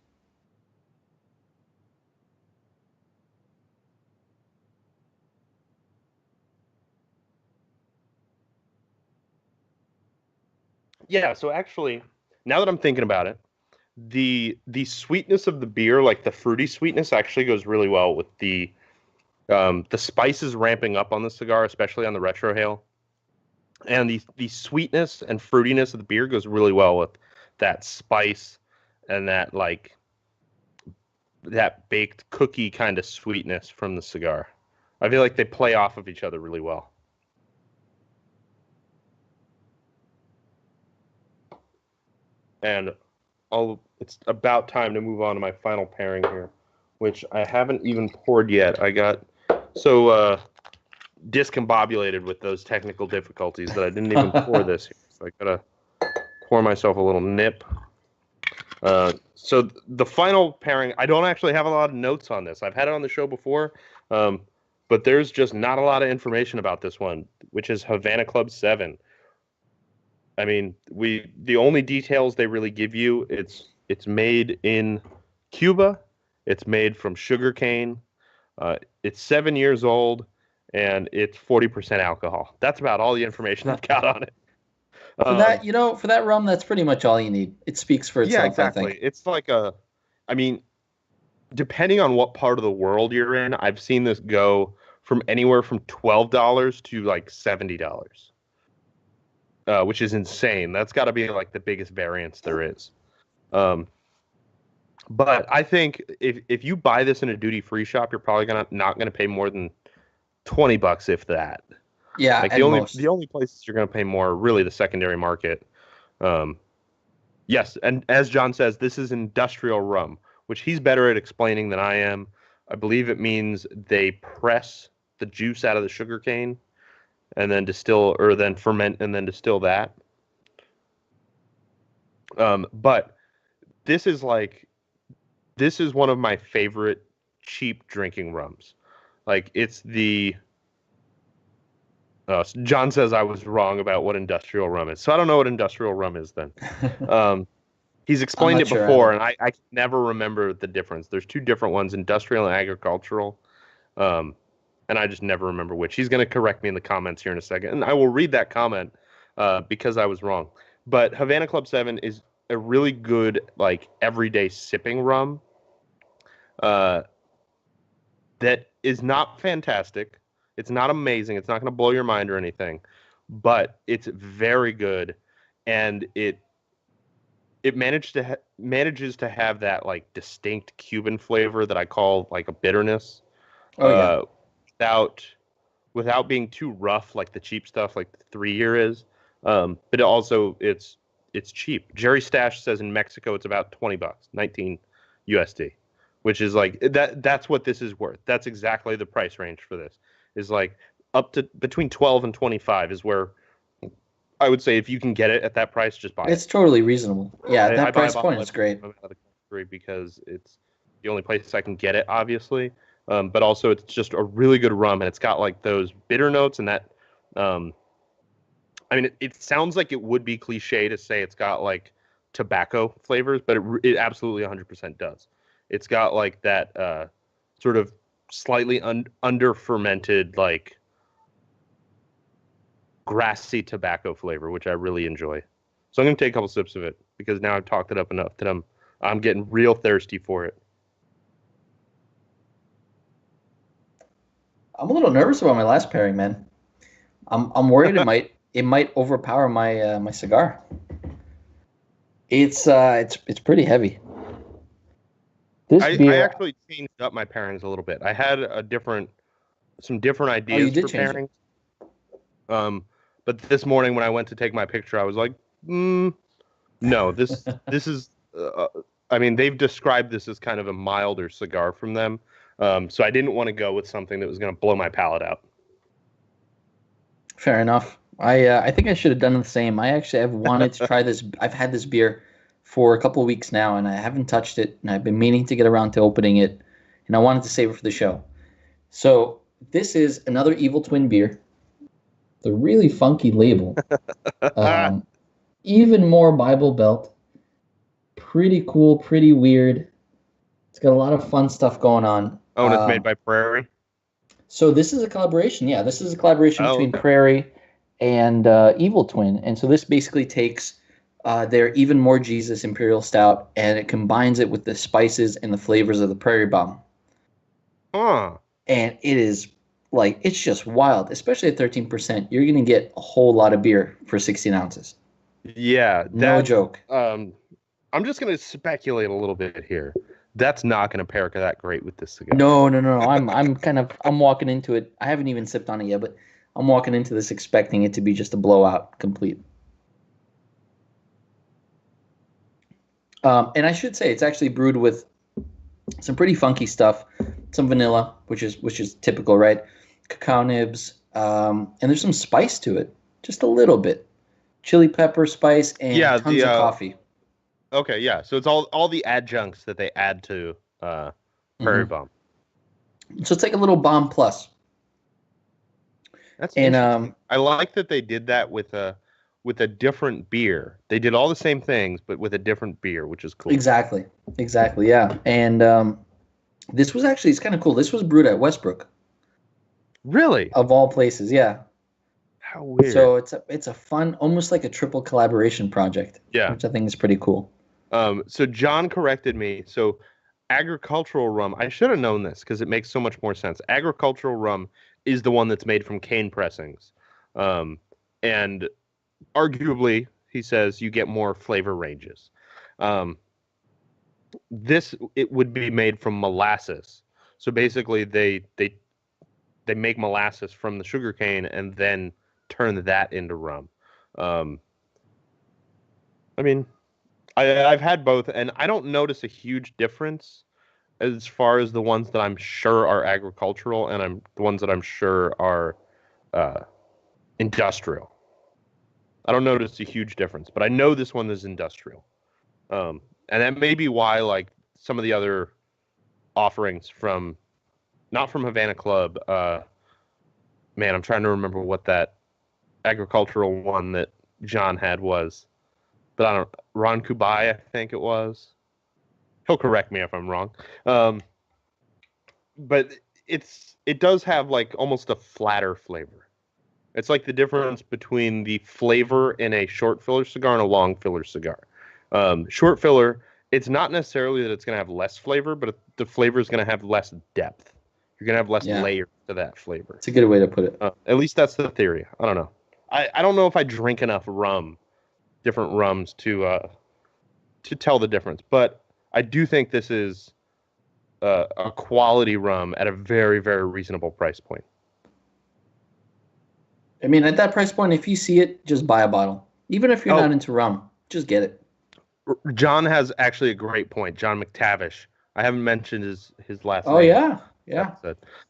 yeah. So actually, now that I'm thinking about it, the sweetness of the beer, like the fruity sweetness, actually goes really well with the spices ramping up on the cigar, especially on the retrohale, and the sweetness and fruitiness of the beer goes really well with that spice and that like that baked cookie kind of sweetness from the cigar. I feel like they play off of each other really well. And it's about time to move on to my final pairing here, which I haven't even poured yet. I got so discombobulated with those technical difficulties that I didn't even pour this here. So I gotta pour myself a little nip. So the final pairing, I don't actually have a lot of notes on this. I've had it on the show before, but there's just not a lot of information about this one, which is Havana Club 7. I mean, the only details they really give you, it's made in Cuba, it's made from sugarcane, it's 7 years old, and it's 40% alcohol. That's about all the information I've got on it. For that, for that rum, that's pretty much all you need. It speaks for itself, yeah, exactly. I think. It's like I mean, depending on what part of the world you're in, I've seen this go from anywhere from $12 to like $70, which is insane. That's got to be like the biggest variance there is. But I think if you buy this in a duty-free shop, you're probably not gonna pay more than $20, if that. Yeah, Like at most. the only places you're gonna pay more are really the secondary market. Yes, and as John says, this is industrial rum, which he's better at explaining than I am. I believe it means they press the juice out of the sugar cane and then distill, or then ferment and then distill that. But this is one of my favorite cheap drinking rums. Like John says I was wrong about what industrial rum is. So I don't know what industrial rum is then. He's explained it before, and I can never remember the difference. There's two different ones, industrial and agricultural. And I just never remember which. He's going to correct me in the comments here in a second. And I will read that comment because I was wrong. But Havana Club 7 is a really good, like, everyday sipping rum that is not fantastic. It's not amazing. It's not going to blow your mind or anything, but it's very good, and it manages to have that like distinct Cuban flavor that I call like a bitterness. Oh yeah. Without being too rough like the cheap stuff like the 3-year is. But it's cheap. Jerry Stash says in Mexico it's about $20, 19 USD, which is like that's what this is worth. That's exactly the price range for this. Is like up to between 12 and 25 is where I would say if you can get it at that price, just buy it. It's totally reasonable. Yeah, that price point is great. Because it's the only place I can get it, obviously. But also it's just a really good rum, and it's got like those bitter notes and that. I mean, it sounds like it would be cliche to say it's got like tobacco flavors, but it absolutely 100% does. It's got like that sort of slightly under fermented, like grassy tobacco flavor, which I really enjoy. So I'm going to take a couple sips of it because now I've talked it up enough that I'm getting real thirsty for it. I'm a little nervous about my last pairing, man. I'm worried it might overpower my my cigar. It's pretty heavy. I actually changed up my pairings a little bit. I had some different ideas for pairings. But this morning when I went to take my picture, I was like, no, this is. I mean, they've described this as kind of a milder cigar from them, so I didn't want to go with something that was going to blow my palate out. Fair enough. I think I should have done the same. I actually have wanted to try this. I've had this beer for a couple of weeks now, and I haven't touched it, and I've been meaning to get around to opening it, and I wanted to save it for the show. So this is another Evil Twin beer. The really funky label. Um, even more Bible Belt. Pretty cool, pretty weird. It's got a lot of fun stuff going on. Oh, and it's made by Prairie. So this is a collaboration. Yeah, this is a collaboration Oh, between okay. Prairie and Evil Twin. And so this basically takes their Even More Jesus Imperial Stout and it combines it with the spices and the flavors of the Prairie Bomb. Huh. And it is like, it's just wild, especially at 13%. You're going to get a whole lot of beer for 16 ounces. Yeah, No joke. I'm just gonna speculate a little bit here. That's not gonna pair that great with this cigar. No. I'm walking into it. I haven't even sipped on it yet, but I'm walking into this expecting it to be just a blowout complete. And I should say it's actually brewed with some pretty funky stuff, some vanilla, which is typical, right? Cacao nibs, and there's some spice to it, just a little bit, chili pepper spice, and tons of coffee. Okay, yeah. So it's all the adjuncts that they add to Prairie Bomb. So it's like a little bomb plus. That's interesting. I like that they did that with a different beer. They did all the same things, but with a different beer, which is cool. Exactly. Yeah. And this was actually, it's kind of cool. This was brewed at Westbrook. Really? Of all places, yeah. How weird. So it's a fun, almost like a triple collaboration project. Yeah. Which I think is pretty cool. So John corrected me. So agricultural rum, I should have known this because it makes so much more sense. Agricultural rum is the one that's made from cane pressings. And arguably, he says, you get more flavor ranges. It would be made from molasses. So basically, they make molasses from the sugarcane and then turn that into rum. I mean, I've had both, and I don't notice a huge difference as far as the ones that I'm sure are agricultural and the ones that I'm sure are industrial. I don't notice a huge difference, but I know this one is industrial. And that may be why, like, some of the other offerings not from Havana Club, man, I'm trying to remember what that agricultural one that John had was. But I don't, Ron Kubai, I think it was. He'll correct me if I'm wrong. But it does have like almost a flatter flavor. It's like the difference between the flavor in a short filler cigar and a long filler cigar. Short filler, it's not necessarily that it's going to have less flavor, but the flavor is going to have less depth. You're going to have less layers to that flavor. It's a good way to put it. At least that's the theory. I don't know. I don't know if I drink enough different rums to tell the difference, but I do think this is a quality rum at a very, very reasonable price point. I mean, at that price point, if you see it, just buy a bottle. Even if you're not into rum, just get it. John has actually a great point. John McTavish. I haven't mentioned his last name. Oh, yeah. Yeah.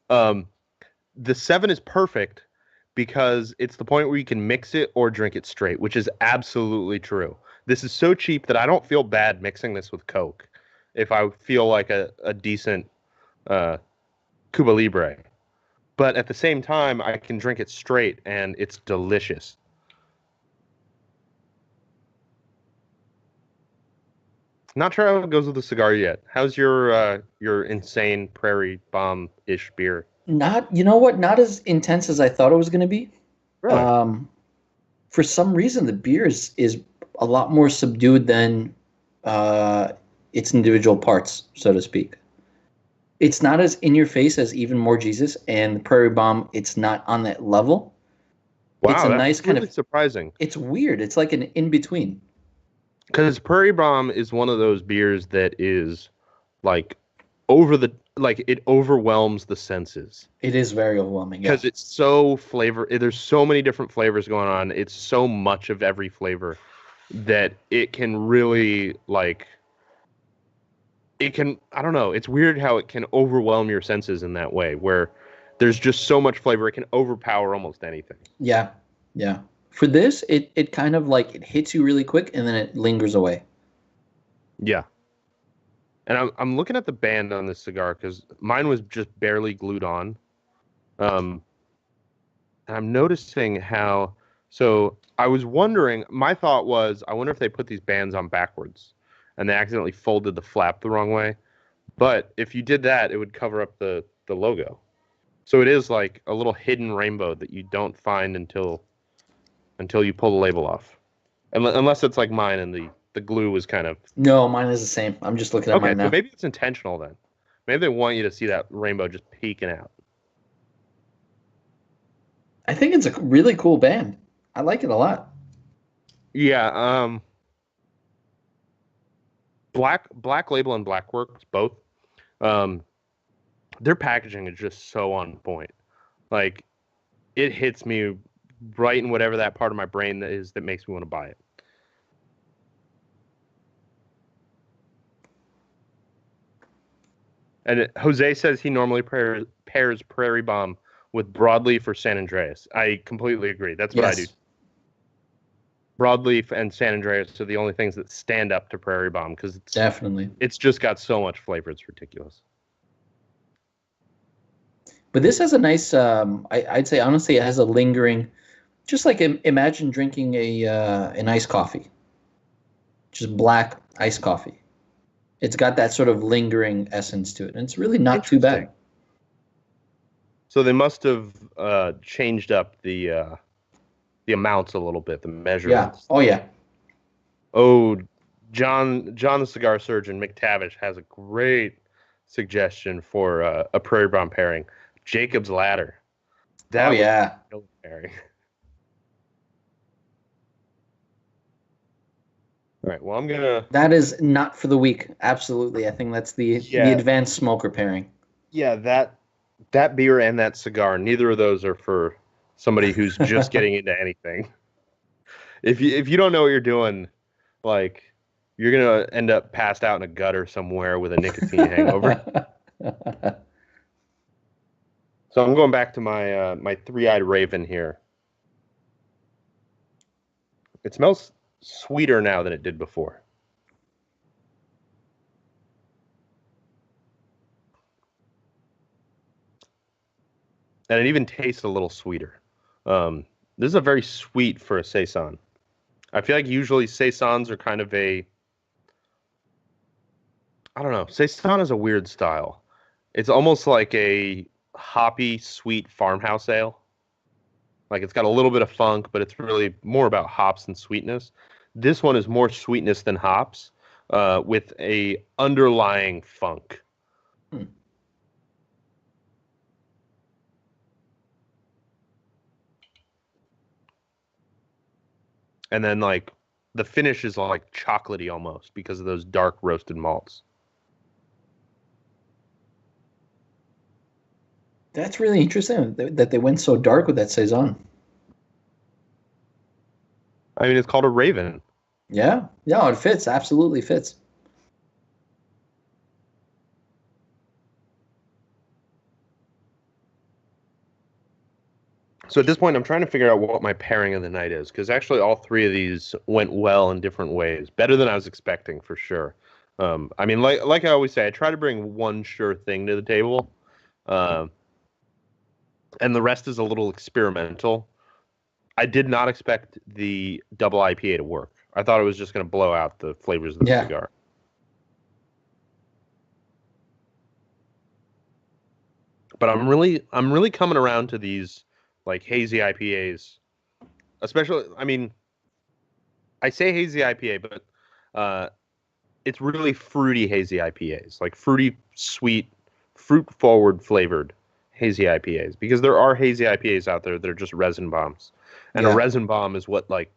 The 7 is perfect because it's the point where you can mix it or drink it straight, which is absolutely true. This is so cheap that I don't feel bad mixing this with Coke if I feel like a decent Cuba Libre. But at the same time, I can drink it straight, and it's delicious. Not sure how it goes with the cigar yet. How's your insane Prairie Bomb-ish beer? You know what? Not as intense as I thought it was going to be. Really? For some reason, the beer is a lot more subdued than its individual parts, so to speak. It's not as in your face as Even More Jesus and the Prairie Bomb. It's not on that level. Wow, it's a that's nice really kind of surprising. It's weird. It's like an in between. Because Prairie Bomb is one of those beers that is like it overwhelms the senses. It is very overwhelming. Because it's so there's so many different flavors going on. It's so much of every flavor that it can really I don't know. It's weird how it can overwhelm your senses in that way, where there's just so much flavor. It can overpower almost anything. Yeah. Yeah. For this, it kind of like it hits you really quick and then it lingers away. Yeah. And I'm looking at the band on this cigar because mine was just barely glued on. Um, I'm noticing how. So I was wondering. My thought was, I wonder if they put these bands on backwards, and they accidentally folded the flap the wrong way. But if you did that, it would cover up the logo. So it is like a little hidden rainbow that you don't find until you pull the label off. Unless it's like mine and the glue was kind of No, mine is the same. I'm just looking at okay. mine So now. maybe it's intentional then. Maybe they want you to see that rainbow just peeking out. I think it's a really cool band. I like it a lot. Yeah. Black Label and Black Works both. Um, their packaging is just so on point. Like it hits me right in whatever that part of my brain that is that makes me want to buy it. And Jose says he normally pairs Prairie Bomb with Broadleaf or San Andreas. I completely agree. That's what I do. Broadleaf and San Andreas are the only things that stand up to Prairie Bomb because it's just got so much flavor. It's ridiculous. But this has a nice, I'd say honestly, it has a lingering, just like imagine drinking an iced coffee, just black iced coffee. It's got that sort of lingering essence to it, and it's really not too bad. So they must have changed up the amounts a little bit, the measurements. Yeah. Oh yeah. Oh, John the cigar surgeon McTavish has a great suggestion for a Prairie Bomb pairing. Jacob's Ladder. That yeah. Pairing. All right. Well, I'm gonna. That is not for the weak. Absolutely, I think that's the advanced smoker pairing. Yeah, that beer and that cigar. Neither of those are for somebody who's just getting into anything. If you don't know what you're doing, like you're gonna end up passed out in a gutter somewhere with a nicotine hangover. So I'm going back to my my three-eyed raven here. It smells sweeter now than it did before. And it even tastes a little sweeter. This is a very sweet for a Saison. I feel like usually Saisons are kind of I don't know. Saison is a weird style. It's almost like a hoppy, sweet farmhouse ale. Like it's got a little bit of funk, but it's really more about hops and sweetness. This one is more sweetness than hops, with a underlying funk. And then like the finish is like chocolatey almost because of those dark roasted malts. That's really interesting that they went so dark with that Saison. I mean, it's called a Raven. Yeah. Yeah, it fits. Absolutely fits. So at this point, I'm trying to figure out what my pairing of the night is, because actually all three of these went well in different ways, better than I was expecting for sure. I mean, like I always say, I try to bring one sure thing to the table, and the rest is a little experimental. I did not expect the double IPA to work. I thought it was just going to blow out the flavors of the cigar. But I'm really coming around to these like hazy IPAs, especially. I mean, I say hazy IPA, but it's really fruity hazy IPAs, like fruity, sweet, fruit-forward flavored hazy IPAs. Because there are hazy IPAs out there that are just resin bombs, and a resin bomb is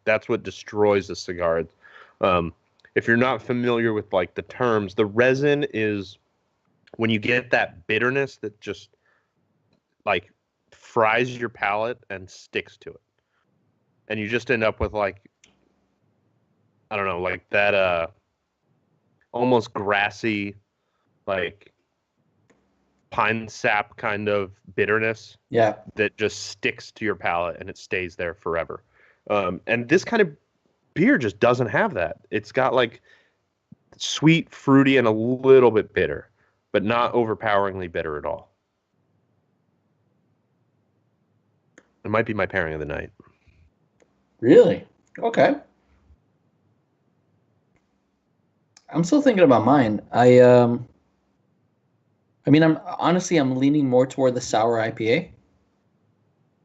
that's what destroys a cigar. If you're not familiar with like the terms, the resin is when you get that bitterness that just like fries your palate and sticks to it, and you just end up with like, I don't know, like that almost grassy, like pine sap kind of bitterness. Yeah, that just sticks to your palate and it stays there forever. And this kind of beer just doesn't have that. It's got like sweet, fruity, and a little bit bitter, but not overpoweringly bitter at all. It might be my pairing of the night. Really? Okay. I'm still thinking about mine. I mean, I'm leaning more toward the sour IPA.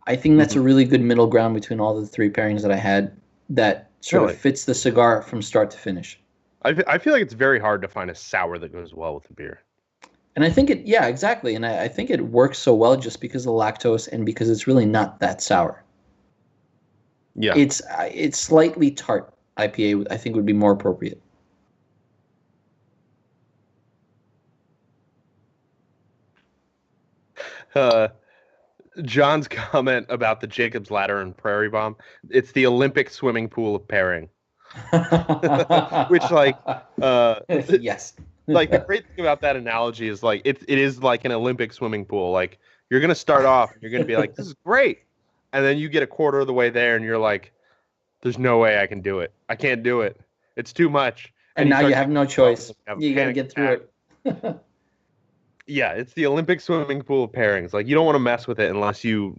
I think that's Mhm. a really good middle ground between all the three pairings that I had that sort of Really? fits the cigar from start to finish. I feel like it's very hard to find a sour that goes well with the beer. And I think yeah, exactly. And I think it works so well just because of the lactose and because it's really not that sour. Yeah. It's slightly tart IPA, I think would be more appropriate. Uh, John's comment about the Jacob's Ladder and Prairie Bomb. It's the Olympic swimming pool of pairing. Which uh Yes. like the great thing about that analogy is like it is like an Olympic swimming pool. Like you're gonna start off and you're gonna be like, this is great. And then you get a quarter of the way there and you're like, there's no way I can do it. I can't do it. It's too much. And And you now you start have getting no overwhelmed choice. and have a You got to panic get attack. through it. Yeah, it's the Olympic swimming pool of pairings. Like you don't want to mess with it unless you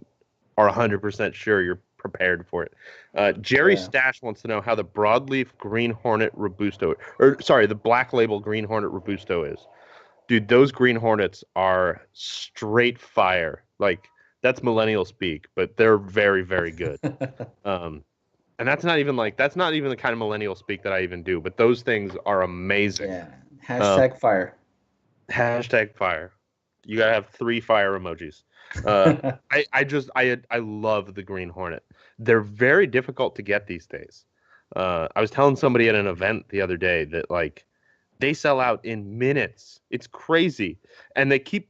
are 100% sure you're prepared for it. Jerry Yeah. Stash wants to know how the broadleaf Green Hornet Robusto, or sorry, the Black Label Green Hornet Robusto is. Dude, those Green Hornets are straight fire. Like that's millennial speak, but they're very, very good. Um, and that's not even the kind of millennial speak that I even do. But those things are amazing. Yeah. Um, Hashtag fire. hashtag fire. You gotta have 3 fire emojis. I love the Green Hornet. They're very difficult to get these days. I was telling somebody at an event the other day that like they sell out in minutes. It's crazy, and they keep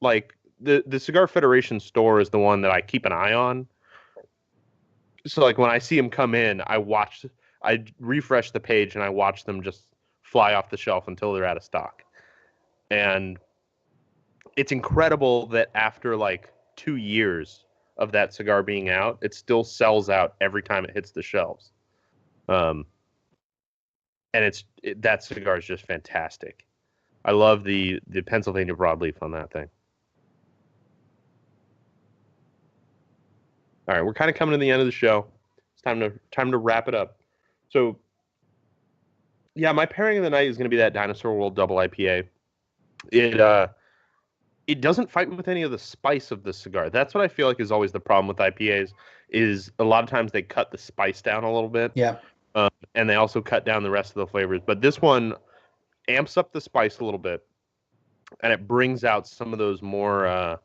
like the Cigar Federation store is the one that I keep an eye on. So like when I see them come in, I refresh the page and I watch them just fly off the shelf until they're out of stock. And it's incredible that after like 2 years of that cigar being out, it still sells out every time it hits the shelves. Um, and that cigar is just fantastic. I love the Pennsylvania broadleaf on that thing. All right, we're kind of coming to the end of the show. It's time to wrap it up. So, yeah, my pairing of the night is going to be that Dinosaur World Double IPA. It doesn't fight with any of the spice of the cigar. That's what I feel like is always the problem with IPAs. Is a lot of times they cut the spice down a little bit, Yeah. and they also cut down the rest of the flavors. But this one amps up the spice a little bit, and it brings out some of those more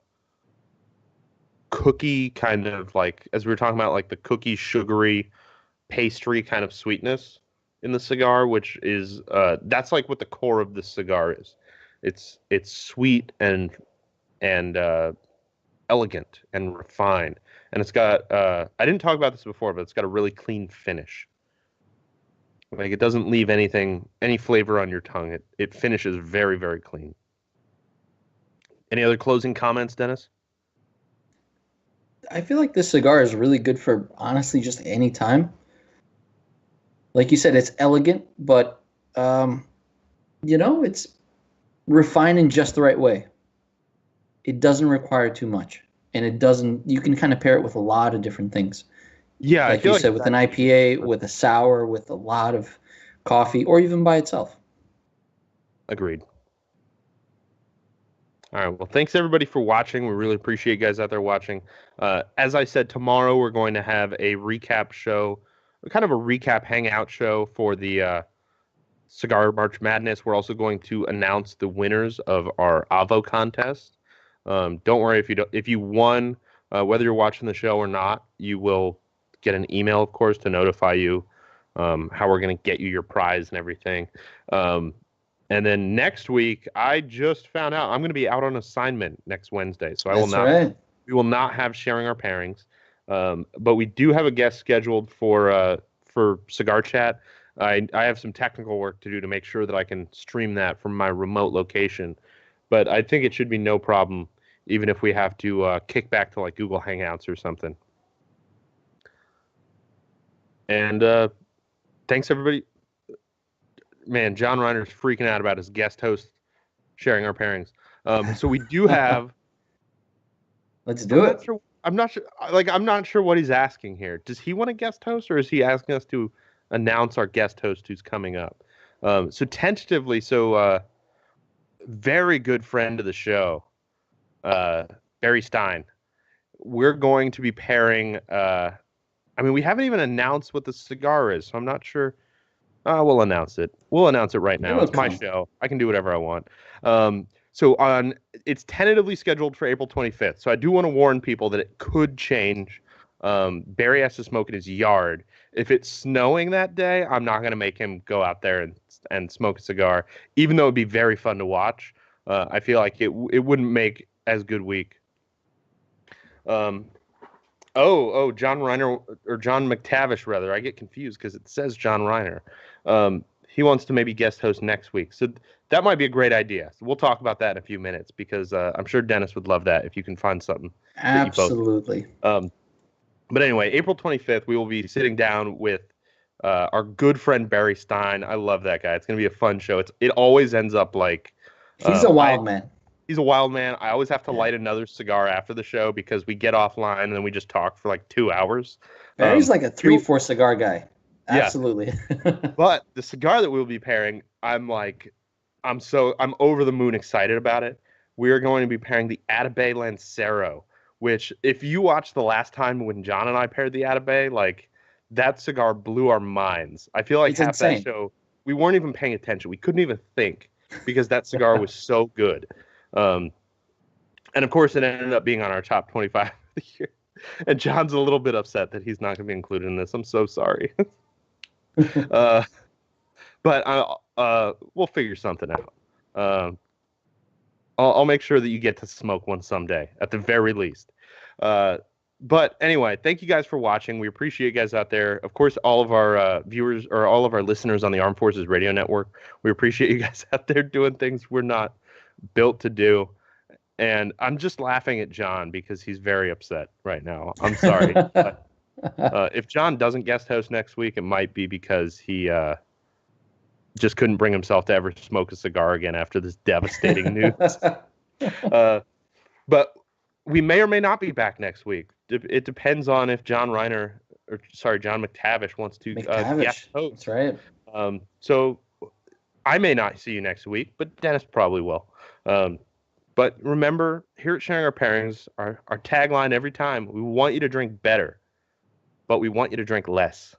cookie kind of like, as we were talking about, like the cookie sugary pastry kind of sweetness in the cigar, which is that's like what the core of the cigar is. It's sweet and elegant and refined, and it's got I didn't talk about this before, but it's got a really clean finish. Like it doesn't leave any flavor on your tongue. It finishes very, very clean. Any other closing comments, Dennis? I feel like this cigar is really good for honestly just any time. Like you said, it's elegant, but it's refined in just the right way. It doesn't require too much, and it doesn't. You can kind of pair it with a lot of different things. Yeah, I Like feel you like said, with an IPA, with a sour, with a lot of coffee, or even by itself. agreed. All right. Well, thanks everybody for watching. We really appreciate you guys out there watching. As I said, tomorrow we're going to have a recap show, kind of a recap hangout show for the Cigar March Madness. We're also going to announce the winners of our Avo contest. Don't worry if you won, whether you're watching the show or not, you will get an email, of course, to notify you how we're going to get you your prize and everything. And then next week, I just found out I'm going to be out on assignment next Wednesday, so That's right. we will not have sharing our pairings. But we do have a guest scheduled for Cigar Chat. I have some technical work to do to make sure that I can stream that from my remote location. But I think it should be no problem, even if we have to kick back to like Google Hangouts or something. And thanks everybody. Man, John Reiner's freaking out about his guest host sharing our pairings. So we do have. Let's do it. I'm not sure. Like, I'm not sure what he's asking here. Does he want a guest host, or is he asking us to announce our guest host who's coming up? So tentatively, very good friend of the show, Barry Stein. We're going to be pairing. I mean, we haven't even announced what the cigar is, so I'm not sure. We'll announce it. We'll announce it right now. It's my show. I can do whatever I want. It's tentatively scheduled for April 25th. So I do want to warn people that it could change. Barry has to smoke in his yard. If it's snowing that day, I'm not going to make him go out there and smoke a cigar, even though it'd be very fun to watch. I feel like it wouldn't make as good week. John Reiner or John McTavish rather. I get confused because it says John Reiner. He wants to maybe guest host next week, so that might be a great idea. So we'll talk about that in a few minutes because I'm sure Dennis would love that if you can find something. Absolutely. But anyway, April 25th, we will be sitting down with our good friend Barry Stein. I love that guy. It's going to be a fun show. It always ends up like he's a wild man. He's a wild man. I always have to light another cigar after the show because we get offline and then we just talk for like 2 hours. Barry's like a 3-4 cigar guy. Absolutely. Yeah. But the cigar that we'll be pairing, I'm over the moon excited about it. We're going to be pairing the Atabey Lancero, which if you watched the last time when John and I paired the Atabey, like that cigar blew our minds. I feel like it's half insane. That show, we weren't even paying attention. We couldn't even think because that cigar was so good. And of course, it ended up being on our top 25 of the year. And John's a little bit upset that he's not going to be included in this. I'm so sorry. But we'll figure something out. I'll make sure that you get to smoke one someday, at the very least. But anyway, thank you guys for watching. We appreciate you guys out there. Of course, all of our viewers or all of our listeners on the Armed Forces Radio Network, we appreciate you guys out there doing things we're not built to do. And I'm just laughing at John because he's very upset right now. I'm sorry. But, if John doesn't guest host next week, it might be because he just couldn't bring himself to ever smoke a cigar again after this devastating news. But we may or may not be back next week. It depends on if John McTavish wants to guest host. That's right. So I may not see you next week, but Dennis probably will. But remember, here at Sharing Our Pairings, our tagline every time, we want you to drink better, but we want you to drink less.